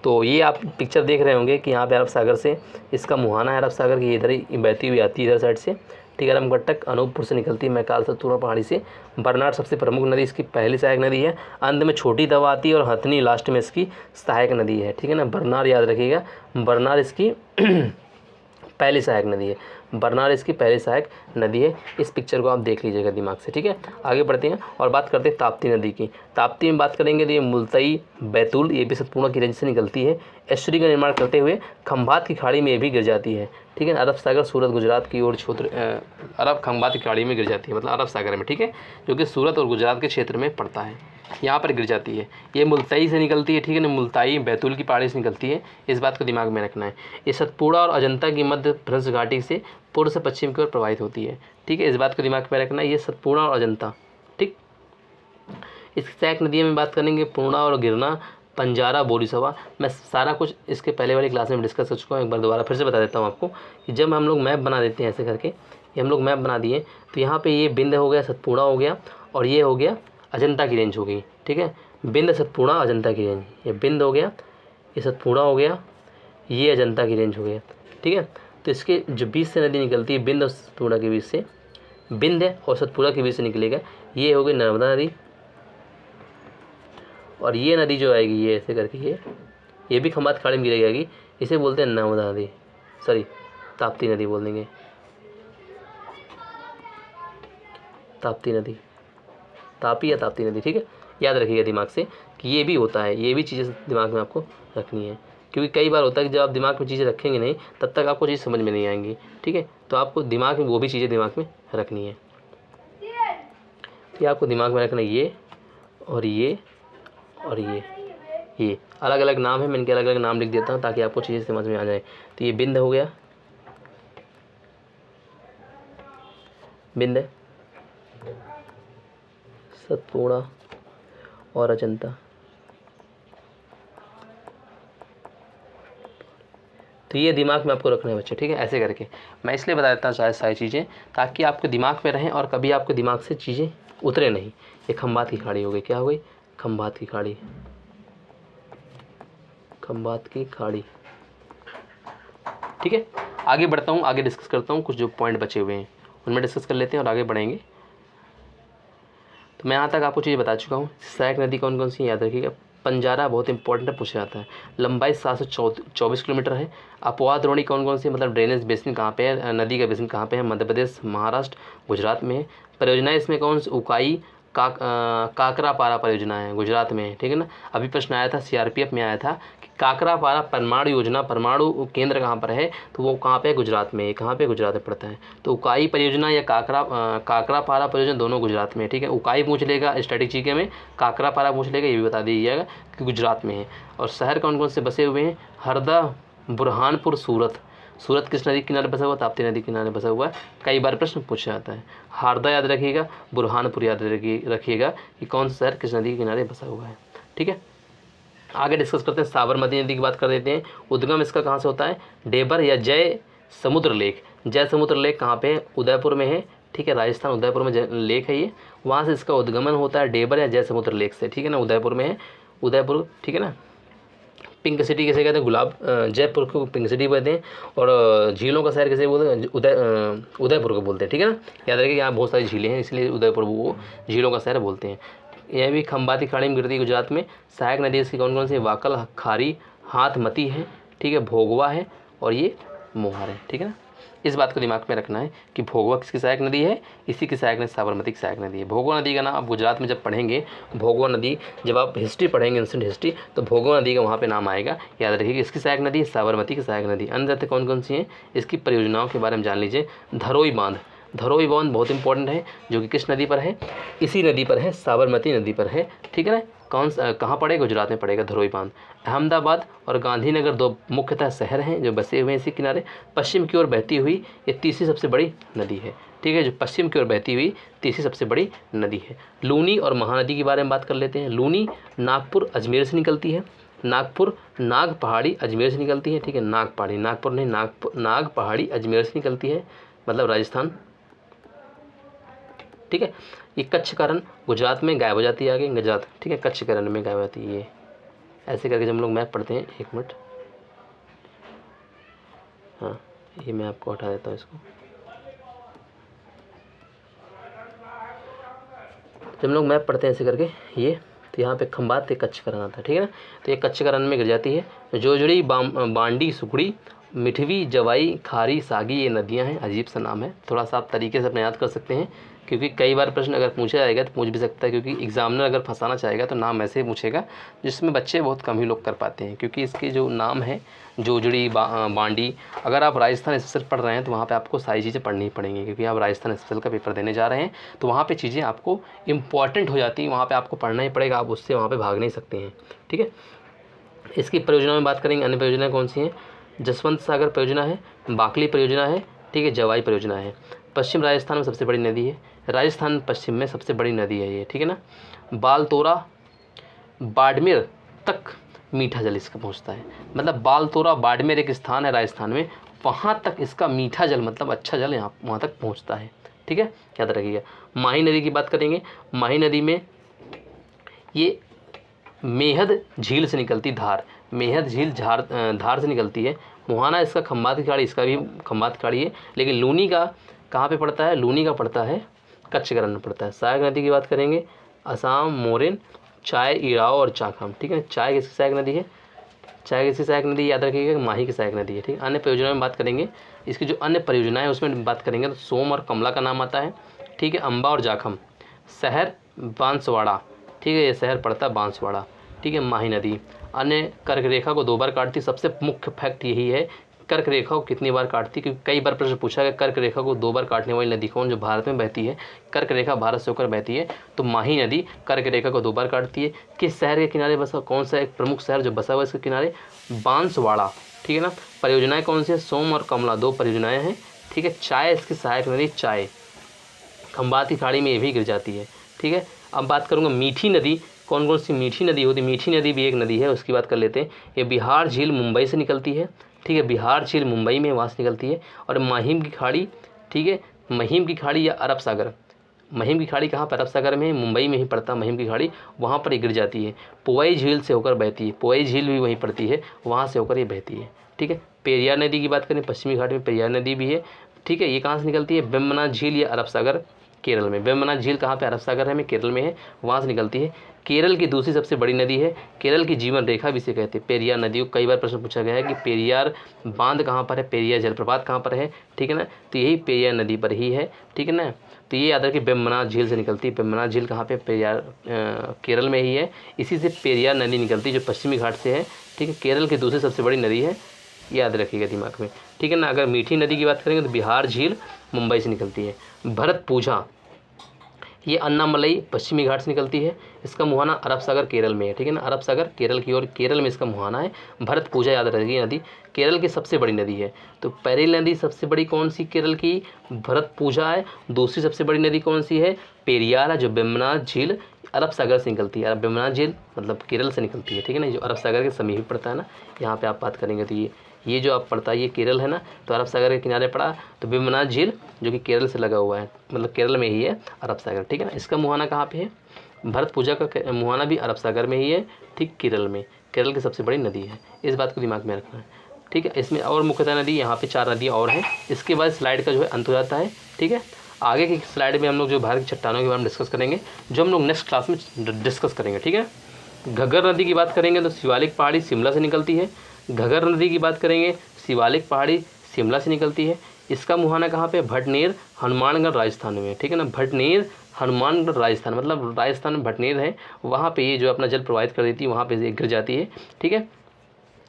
तो ये आप पिक्चर देख रहे होंगे कि यहाँ पे अरब सागर से इसका मुहाना है, अरब सागर की इधर ही बहती हुई आती है इधर साइड से, ठीक है। रामगट्टक अनूपपुर से निकलती है, मैकाल सतपुड़ा पहाड़ी से। बरनार सबसे प्रमुख नदी, इसकी पहली सहायक नदी है। अंत में छोटी तवा आती है और हथनी लास्ट में इसकी सहायक नदी है, ठीक है ना। बरनार याद रखिएगा, बरनार इसकी पहली सहायक नदी है, बरनार इसकी पहली सहायक नदी है। इस पिक्चर को आप देख लीजिएगा दिमाग से, ठीक है। आगे बढ़ते हैं और बात करते हैं ताप्ती नदी की। ताप्ती में बात करेंगे तो ये मुल्तई, बैतूल, ये भी सतपुड़ा की रेंज से निकलती है। एस्चुरी का निर्माण करते हुए खंभात की खाड़ी में ये भी गिर जाती है, ठीक है। अरब सागर, सूरत, गुजरात की ओर अरब खंभात की खाड़ी में गिर जाती है, मतलब अरब सागर में, ठीक है, जो कि सूरत और गुजरात के क्षेत्र में पड़ता है, यहाँ पर गिर जाती है। ये मुल्तई से निकलती है, ठीक है ना, मुल्ताई बैतूल की पहाड़ी से निकलती है। इस बात को दिमाग में रखना है। ये सतपुड़ा और अजंता की मध्य भ्रंश घाटी से पूर्व से पश्चिम की ओर प्रवाहित होती है, ठीक है। इस बात को दिमाग में रखना है, ये सतपुड़ा और अजंता, ठीक। इसकी सहायक नदियों में बात करेंगे, पूर्णा और गिरना, पंजारा, बोरीसवा। मैं सारा कुछ इसके पहले वाली क्लास में डिस्कस कर चुका हूँ, एक बार दोबारा फिर से बता देता हूँ आपको कि जब हम लोग मैप बना देते हैं ऐसे करके, ये हम लोग मैप बना दिए, तो यहाँ पे ये बिंद हो गया, सतपुड़ा हो गया, और ये हो गया अजंता की रेंज हो गई, ठीक है। बिंद, सतपुड़ा, अजंता की रेंज, ये बिंद हो गया, ये सतपुड़ा हो गया, ये अजंता की रेंज हो गया, ठीक है। तो इसके जो बीच से नदी निकलती है, बिंद और सतपुड़ा के बीच से, बिंद है और सतपुड़ा के बीच से निकलेगा, ये हो गई नर्मदा नदी, और ये नदी जो आएगी ये ऐसे करके ये भी खंभात खाड़ी में गिर जाएगी, इसे बोलते हैं नर्मदा नदी, सॉरी ताप्ती नदी बोल देंगे, ताप्ती नदी, तापी या ताप्ती नदी। ठीक है, याद रखिएगा दिमाग से कि ये भी होता है, ये भी चीज़ें दिमाग में आपको रखनी है, क्योंकि कई बार होता है कि जब आप दिमाग में चीज़ें रखेंगे नहीं तब तक आपको चीज़ समझ में नहीं आएंगी। ठीक है, तो आपको दिमाग में वो भी चीज़ें दिमाग में रखनी है। ये आपको दिमाग में रखना, ये और ये और ये अलग अलग नाम है, मैं इनके अलग अलग नाम लिख देता हूँ ताकि आपको चीज़ें समझ में आ जाए। तो ये बिंद हो गया, बिंद, सतपूर्णा और अजंता। तो ये दिमाग में आपको रखना है बच्चे। ठीक है, ऐसे करके मैं इसलिए बता देता हूँ सारी चीज़ें ताकि आपके दिमाग में रहें और कभी आपके दिमाग से चीज़ें उतरे नहीं। ये खंभात की खाड़ी हो गई, क्या हो गई, खंभात की खाड़ी, खंभात की खाड़ी। ठीक है, आगे बढ़ता हूँ, आगे डिस्कस करता हूँ, कुछ जो पॉइंट बचे हुए हैं उनमें डिस्कस कर लेते हैं और आगे बढ़ेंगे। तो मैं यहाँ तक आपको चीज़ बता चुका हूँ। सहायक नदी कौन कौन सी याद रखिएगा। पंजारा बहुत इंपॉर्टेंट है, पूछा जाता है। लंबाई 724 किलोमीटर है। अपवाद द्रोणी कौन कौन सी, मतलब ड्रेनेज बेसिन कहाँ पे है, नदी का बेसिन कहाँ पे है, मध्य प्रदेश, महाराष्ट्र, गुजरात में है। परियोजनाएं इसमें कौन सी, उकाई काकरापारा परियोजना है, गुजरात में है। ठीक है ना, अभी प्रश्न आया था सीआरपीएफ में आया था कि काकरापारा परमाणु योजना, परमाणु केंद्र कहाँ पर है, तो वो कहाँ पे है, गुजरात में है। कहाँ पे, गुजरात में पड़ता है। तो उकाई परियोजना या काकरापारा परियोजना दोनों गुजरात में है। ठीक है, उकाई पूछ लेगा स्टैटिक जीके में, काकरापारा पूछ लेगा, ये भी बता दीजिएगा कि गुजरात में है। और शहर कौन कौन से बसे हुए हैं, हरदा, बुरहानपुर, सूरत। सूरत किस नदी के किनारे बसा हुआ, ताप्ती नदी के किनारे बसा हुआ है। कई बार प्रश्न पूछा जाता है। हारदा याद रखिएगा, बुरहानपुर याद रखिएगा कि कौन सा शहर किस नदी के किनारे बसा हुआ है। ठीक है, आगे डिस्कस करते हैं। साबरमती नदी की बात कर देते हैं। उद्गम इसका कहाँ से होता है, डेबर या जय समुद्र लेक। जय समुद्र लेक कहाँ पे है, उदयपुर में है। ठीक है, राजस्थान उदयपुर में लेक है ये, वहाँ से इसका उद्गमन होता है डेबर या जय समुद्र लेक से। ठीक है ना, उदयपुर में है, उदयपुर। ठीक है ना, पिंक सिटी किसे कहते हैं, गुलाब, जयपुर को पिंक सिटी कहते हैं। और झीलों का शहर किसे बोलते हैं, उदयपुर को बोलते हैं। ठीक है ना, याद रखिए यहाँ बहुत सारी झीलें हैं इसलिए उदयपुर वो झीलों का शहर बोलते हैं। यह भी खंभाती खाड़ी में गिरती है गुजरात में। सहायक नदी इसकी कौन कौन सी, वाकल, खारी, हाथमती है। ठीक है, भोगवा है और ये मोहार है। ठीक है ना, इस बात को दिमाग में रखना है कि भोगवा किसकी सहायक नदी है, इसी की सहायक नदी साबरमती की सहायक नदी है। भोगवा नदी का नाम आप गुजरात में जब पढ़ेंगे, भोगवा नदी जब आप हिस्ट्री पढ़ेंगे, इंस्टेंट हिस्ट्री, तो भोगवा नदी का वहाँ पे नाम आएगा। याद रखिए इसकी सहायक नदी है साबरमती की सहायक नदी। अन्य तथ्य कौन कौन सी हैं, इसकी परियोजनाओं के बारे में जान लीजिए। धरोई बांध, धरोई बांध बहुत इंपॉर्टेंट है, जो कि किस नदी पर है, इसी नदी पर है, साबरमती नदी पर है। ठीक है ना, कहाँ पड़ेगा, गुजरात में पड़ेगा धरोई बांध। अहमदाबाद और गांधीनगर दो मुख्यतः शहर हैं जो बसे हुए हैं इसी किनारे। पश्चिम की ओर बहती हुई ये तीसरी सबसे बड़ी नदी है। ठीक है, जो पश्चिम की ओर बहती हुई तीसरी सबसे बड़ी नदी है। लूनी और महानदी के बारे में बात कर लेते हैं। लूनी नागपुर अजमेर से निकलती है। नागपुर नाग पहाड़ी अजमेर से निकलती है। ठीक है, नाग पहाड़ी, नागपुर नहीं, नाग पहाड़ी अजमेर से निकलती है, मतलब राजस्थान। ठीक है, ये कच्छ करण गुजरात में गायब हो जाती है आगे, गुजरात। ठीक है, कच्छ करण में गायब हो जाती है ये। ऐसे करके जब हम लोग मैप पढ़ते हैं, एक मिनट, हाँ ये मैं आपको हटा देता हूँ इसको। जब हम लोग मैप पढ़ते हैं ऐसे करके ये, तो यहाँ पे खंभात से कच्छ करण आता है। ठीक है ना, तो ये कच्छ करण में गिर जाती है। जोजड़ी, बांडी, सुखड़ी, मिठवी, जवाई, खारी, सागी, ये नदियाँ हैं। अजीब सा नाम है, थोड़ा सा आप तरीके से अपने याद कर सकते हैं, क्योंकि कई बार प्रश्न अगर पूछा जाएगा तो पूछ भी सकता है, क्योंकि एग्जामिनर अगर फंसाना चाहेगा तो नाम ऐसे ही पूछेगा जिसमें बच्चे बहुत कम ही लोग कर पाते हैं। क्योंकि इसके जो नाम है जोजड़ी, बांडी, अगर आप राजस्थान स्पेशल पढ़ रहे हैं तो वहाँ पे आपको सारी चीज़ें पढ़नी ही पड़ेंगी, क्योंकि आप राजस्थान स्पेशल का पेपर देने जा रहे हैं तो वहाँ पे चीज़ें आपको इंपॉर्टेंट हो जाती हैं, वहाँ पे आपको पढ़ना ही पड़ेगा, आप उससे वहाँ पे भाग नहीं सकते हैं। ठीक है, इसकी परियोजना में बात करेंगे। अन्य परियोजनाएँ कौन सी हैं, जसवंत सागर परियोजना है, बाकली परियोजना है। ठीक है, जवाई परियोजना है। पश्चिम राजस्थान में सबसे बड़ी नदी है, राजस्थान पश्चिम में सबसे बड़ी नदी है ये। ठीक है ना, बालतोरा बाड़मेर तक मीठा जल इसका पहुंचता है, मतलब बालतोरा बाड़मेर एक स्थान है राजस्थान में, वहाँ तक इसका मीठा जल मतलब अच्छा जल यहाँ वहाँ तक पहुँचता है। ठीक है, याद रखिएगा। माही नदी की बात करेंगे। माही नदी में ये मेहद झील से निकलती धार, मेहद झील धार से निकलती है। मुहाना इसका खंभात की खाड़ी, इसका भी खंभात की खाड़ी है। लेकिन लूनी का कहाँ पे पड़ता है, लूनी का पड़ता है कच्छ करण में पड़ता है। सहायक नदी की बात करेंगे, असम, मोरेन, चाय, इराव और चाखम, ठीक है। चाय किसकी सहायक नदी है? चाय किसकी सहायक नदी, याद रखिएगा माही की सहायक नदी है, ठीक है। अन्य परियोजना में बात करेंगे, इसकी जो अन्य परियोजनाएं उसमें बात करेंगे तो सोम और कमला का नाम आता है, ठीक है। अम्बा और जाखम, शहर बांसवाड़ा, ठीक है, ये शहर पड़ता है बांसवाड़ा, ठीक है। माही नदी, अन्य कर्क रेखा को 2 बार काटती। सबसे मुख्य फैक्ट यही है कर्क रेखा को कितनी बार काटती, क्योंकि कई बार प्रश्न पूछा गया कर्क रेखा को 2 बार काटने वाली नदी कौन, जो भारत में बहती है। कर्क रेखा भारत से होकर बहती है, तो माही नदी कर्क रेखा को 2 बार काटती है। किस शहर के किनारे बसा, कौन सा एक प्रमुख शहर जो बसा हुआ है इसके किनारे? बांसवाड़ा, ठीक है ना। परियोजनाएं कौन सी है? सोम और कमला 2 परियोजनाएं हैं, ठीक है। चाय इसकी सहायक नदी, चाय खंबात की खाड़ी में ये भी गिर जाती है, ठीक है। अब बात करूँगा मीठी नदी, कौन कौन सी मीठी नदी होती है? मीठी नदी भी एक नदी है, उसकी बात कर लेते हैं। ये बिहार झील मुंबई से निकलती है, ठीक है। बिहार झील मुंबई में वहाँ से निकलती है। और महिम की खाड़ी, ठीक है, महिम की खाड़ी या अरब सागर, महिम की खाड़ी कहाँ पर? अरब सागर में, मुंबई में ही पड़ता है महिम की खाड़ी, वहाँ पर ये गिर जाती है। पोई झील से होकर बहती है, पोई झील भी वहीं पड़ती है, वहाँ से होकर ये बहती है, ठीक है। पेरियार नदी की बात करें, पश्चिमी घाट में पेरियार नदी भी है, ठीक है। ये कहाँ से निकलती है? वेम्बनाथ झील या अरब सागर, केरल में। वेम्बनाथ झील कहाँ पे? अरब सागर है में, केरल में है, वहाँ से निकलती है। केरल की दूसरी सबसे बड़ी नदी है, केरल की जीवन रेखा भी इसे कहते हैं, पेरियार नदी को। कई बार प्रश्न पूछा गया है कि पेरियार बांध कहाँ पर है, पेरियार जलप्रपात कहाँ पर है, ठीक है ना। तो यही पेरियार नदी पर ही है, ठीक है ना। तो ये याद रखिए वेम्बनाथ झील से निकलती है। वेम्बनाथ झील कहाँ पे? पेरियार केरल में ही है। इसी से पेरियार नदी निकलती है जो पश्चिमी घाट से है, ठीक है। केरल की दूसरी सबसे बड़ी नदी है, याद रखिएगा दिमाग में, ठीक है ना। अगर मीठी नदी की बात करेंगे तो बिहार झील मुंबई से निकलती है। भरतपूजा, ये अन्नामलई पश्चिमी घाट से निकलती है। इसका मुहाना अरब सागर केरल में है, ठीक है ना। अरब सागर केरल की ओर, केरल में इसका मुहाना है। भरतपूजा याद रखिए नदी केरल की सबसे बड़ी नदी है। तो पहली नदी सबसे बड़ी कौन सी केरल की? भरतपूजा है। दूसरी सबसे बड़ी नदी कौन सी है? पेरियार है, जो वेम्बनाथ झील अरब सागर से निकलती है। वेम्बनाथ झील मतलब केरल से निकलती है, ठीक है ना, जो अरब सागर के समीप पड़ता है ना। यहाँ पे आप बात करेंगे तो ये जो आप पड़ता है ये केरल है ना, तो अरब सागर के किनारे पड़ा। तो वेम्बनाथ झील जो कि केरल से लगा हुआ है, मतलब केरल में ही है अरब सागर, ठीक है ना। इसका मुहाना कहाँ पे है? भरतपूजा का मुहाना भी अरब सागर में ही है, ठीक, केरल में। केरल की सबसे बड़ी नदी है, इस बात को दिमाग में रखना है, ठीक है। इसमें और मुख्यतः नदी यहाँ पे 4 नदियाँ और हैं। इसके बाद स्लाइड का जो है अंत हो जाता है, ठीक है। आगे की स्लाइड में हम लोग जो भारत की चट्टानों के बारे में डिस्कस करेंगे, जो हम लोग नेक्स्ट क्लास में डिस्कस करेंगे, ठीक है। घग्गर नदी की बात करेंगे तो शिवालिक पहाड़ी शिमला से निकलती है। घग्गर नदी की बात करेंगे, शिवालिक पहाड़ी शिमला से निकलती है। इसका मुहाना कहाँ पे? भटनेर, हनुमानगढ़ राजस्थान में, ठीक है ना। भटनेर, हनुमानगढ़ राजस्थान, मतलब राजस्थान में भटनेर है, वहाँ पे ये जो अपना जल प्रवाहित कर देती है, वहाँ पे गिर जाती है, ठीक है।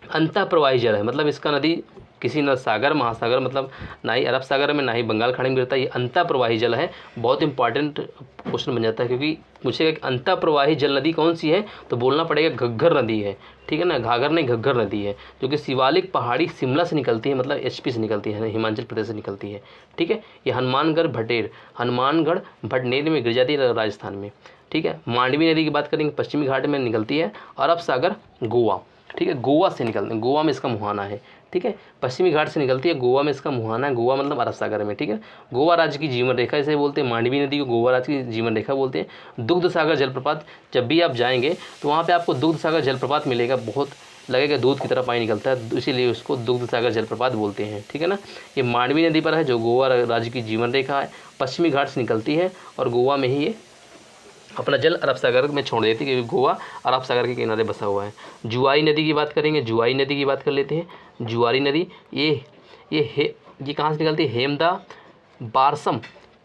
अंतः प्रवाही जल है, मतलब इसका नदी किसी न सागर महासागर, मतलब ना ही अरब सागर में ना ही बंगाल खाड़ी में गिरता है, ये अंतः प्रवाही जल है। बहुत इंपॉर्टेंट क्वेश्चन बन जाता है, क्योंकि पूछेगा कि अंतः प्रवाही जल नदी कौन सी है, तो बोलना पड़ेगा घग्गर नदी है, ठीक है ना। घाघर नहीं, घग्गर नदी है, जो कि शिवालिक पहाड़ी शिमला से निकलती है, मतलब HP से निकलती है, हिमाचल प्रदेश से निकलती है, ठीक है। ये हनुमानगढ़ भटनेर में गिर जाती है राजस्थान में, ठीक है। मांडवी नदी की बात करेंगे, पश्चिमी घाट में निकलती है। अरब सागर गोवा, ठीक है, गोवा से निकलते हैं, गोवा में इसका मुहाना है, ठीक है। पश्चिमी घाट से निकलती है, गोवा में इसका मुहाना है, गोवा मतलब अरब सागर में, ठीक है। गोवा राज्य की जीवन रेखा इसे बोलते हैं, मांडवी नदी को गोवा राज्य की जीवन रेखा बोलते हैं। दुग्ध सागर जलप्रपात, जब भी आप जाएंगे तो वहाँ पे आपको दुग्ध सागर जलप्रपात मिलेगा, बहुत लगेगा दूध की तरह पानी निकलता है, इसीलिए उसको दुग्ध सागर जलप्रपात बोलते हैं, ठीक है ना। ये मांडवी नदी पर है, जो गोवा राज्य की जीवन रेखा है, पश्चिमी घाट से निकलती है और गोवा में ही ये अपना जल अरब सागर में छोड़ देती है, क्योंकि गोवा अरब सागर के किनारे बसा हुआ है। जुआरी नदी की बात करेंगे, जुआरी नदी की बात कर लेते हैं। जुआरी नदी ये कहाँ से निकलती है? हेमदा बारसम,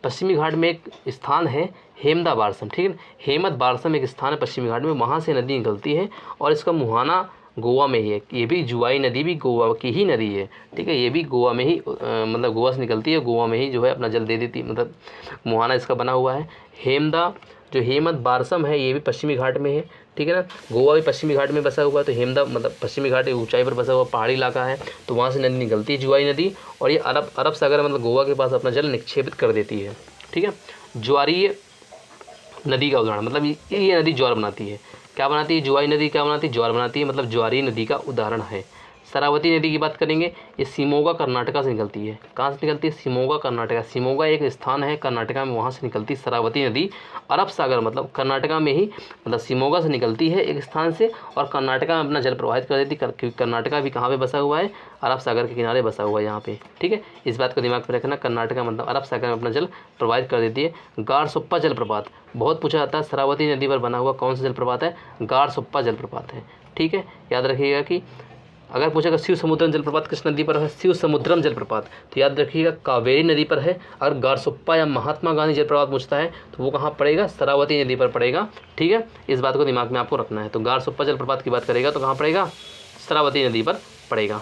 पश्चिमी घाट में एक स्थान है हेमदा बारसम, ठीक है ना। हेमद बारसम एक स्थान है पश्चिमी घाट में, वहाँ से नदी निकलती है और इसका मुहाना गोवा में ही है। ये भी जुआई नदी भी गोवा की ही नदी है, ठीक है। ये भी गोवा में ही मतलब गोवा से निकलती है, गोवा में ही जो है अपना जल दे देती, मतलब मुहाना इसका बना हुआ है। हेमदा जो हेमद बारसम है ये भी पश्चिमी घाट में है, ठीक है ना। गोवा भी पश्चिमी घाट में बसा हुआ है, तो हेमदा मतलब पश्चिमी घाट ऊंचाई पर बसा हुआ पहाड़ी इलाका है, तो वहाँ से नदी निकलती है जुआई नदी, और ये अरब सागर मतलब गोवा के पास अपना जल निक्षेपित कर देती है, ठीक है। ज्वारीय नदी का उदाहरण, मतलब ये नदी ज्वार बनाती है। क्या बनाती है? जुआई नदी क्या बनाती है? ज्वार बनाती है, मतलब ज्वारीय नदी का उदाहरण है। शरावती नदी की बात करेंगे, ये शिमोगा कर्नाटका से निकलती है। कहाँ से निकलती है? शिमोगा कर्नाटका। शिमोगा एक स्थान है कर्नाटका में, वहाँ से निकलती शरावती नदी। अरब सागर मतलब कर्नाटका में ही, मतलब शिमोगा से निकलती है एक स्थान से और कर्नाटका में अपना जल प्रवाहित कर देती, क्योंकि कर्नाटका भी कहाँ पे बसा हुआ है? अरब सागर के किनारे बसा हुआ है यहाँ पे, ठीक है। इस बात को दिमाग में रखना, कर्नाटका मतलब अरब सागर में अपना जल प्रवाहित कर देती है। गारसुप्पा जलप्रपात बहुत पूछा जाता है, शरावती नदी पर बना हुआ कौन सा जलप्रपात है? गारसुप्पा जलप्रपात है, ठीक है। याद रखिएगा कि अगर पूछेगा शिव समुद्रम जलप्रपात किस नदी पर है? शिव समुद्रम जलप्रपात, तो याद रखिएगा कावेरी नदी पर है। अगर गारसुप्पा या महात्मा गांधी जलप्रपात पूछता है तो वो कहाँ पड़ेगा? शरावती नदी पर पड़ेगा, ठीक है। इस बात को दिमाग में आपको रखना है। तो गारसुप्पा जलप्रपात की बात करेगा तो कहाँ पड़ेगा? शरावती नदी पर पड़ेगा,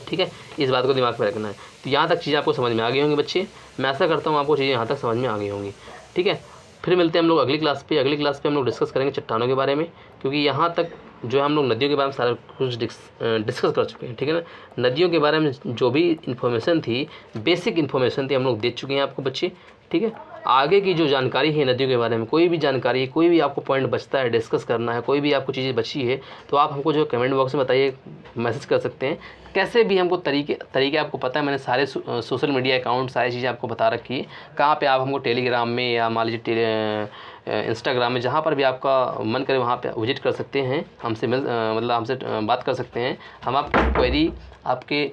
ठीक है। इस बात को दिमाग में रखना है। तो यहाँ तक चीज़ें आपको समझ में आ गई होंगी बच्चे, मैं ऐसा करता हूँ आपको चीज़ें यहाँ तक समझ में आ गई होंगी, ठीक है। फिर मिलते हैं हम लोग अगली क्लास पे। अगली क्लास पे हम लोग डिस्कस करेंगे चट्टानों के बारे में, क्योंकि यहाँ तक जो है हम लोग नदियों के बारे में सारा कुछ डिस्कस कर चुके हैं, ठीक है ना। नदियों के बारे में जो भी इन्फॉर्मेशन थी, बेसिक इन्फॉर्मेशन थी, हम लोग दे चुके हैं आपको बच्चे, ठीक है। आगे की जो जानकारी है नदियों के बारे में, कोई भी जानकारी, कोई भी आपको पॉइंट बचता है डिस्कस करना है, कोई भी आपको चीज़ें बची है तो आप हमको जो कमेंट बॉक्स में बताइए, मैसेज कर सकते हैं। कैसे भी हमको तरीके आपको पता है, मैंने सारे सोशल मीडिया अकाउंट सारी चीज़ें आपको बता रखी है। कहाँ पे आप हमको टेलीग्राम में या मान लीजिए इंस्टाग्राम में, जहाँ पर भी आपका मन करे वहाँ पे विजिट कर सकते हैं, हमसे मतलब हमसे बात कर सकते हैं। हम आपको क्वेरी, आपके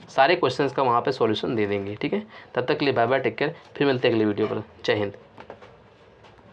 सारे क्वेश्चंस का वहाँ पे सॉल्यूशन दे देंगे, ठीक है। तब तक के लिए बाय बाय, टेक केयर। फिर मिलते हैं अगले वीडियो पर। जय हिंद।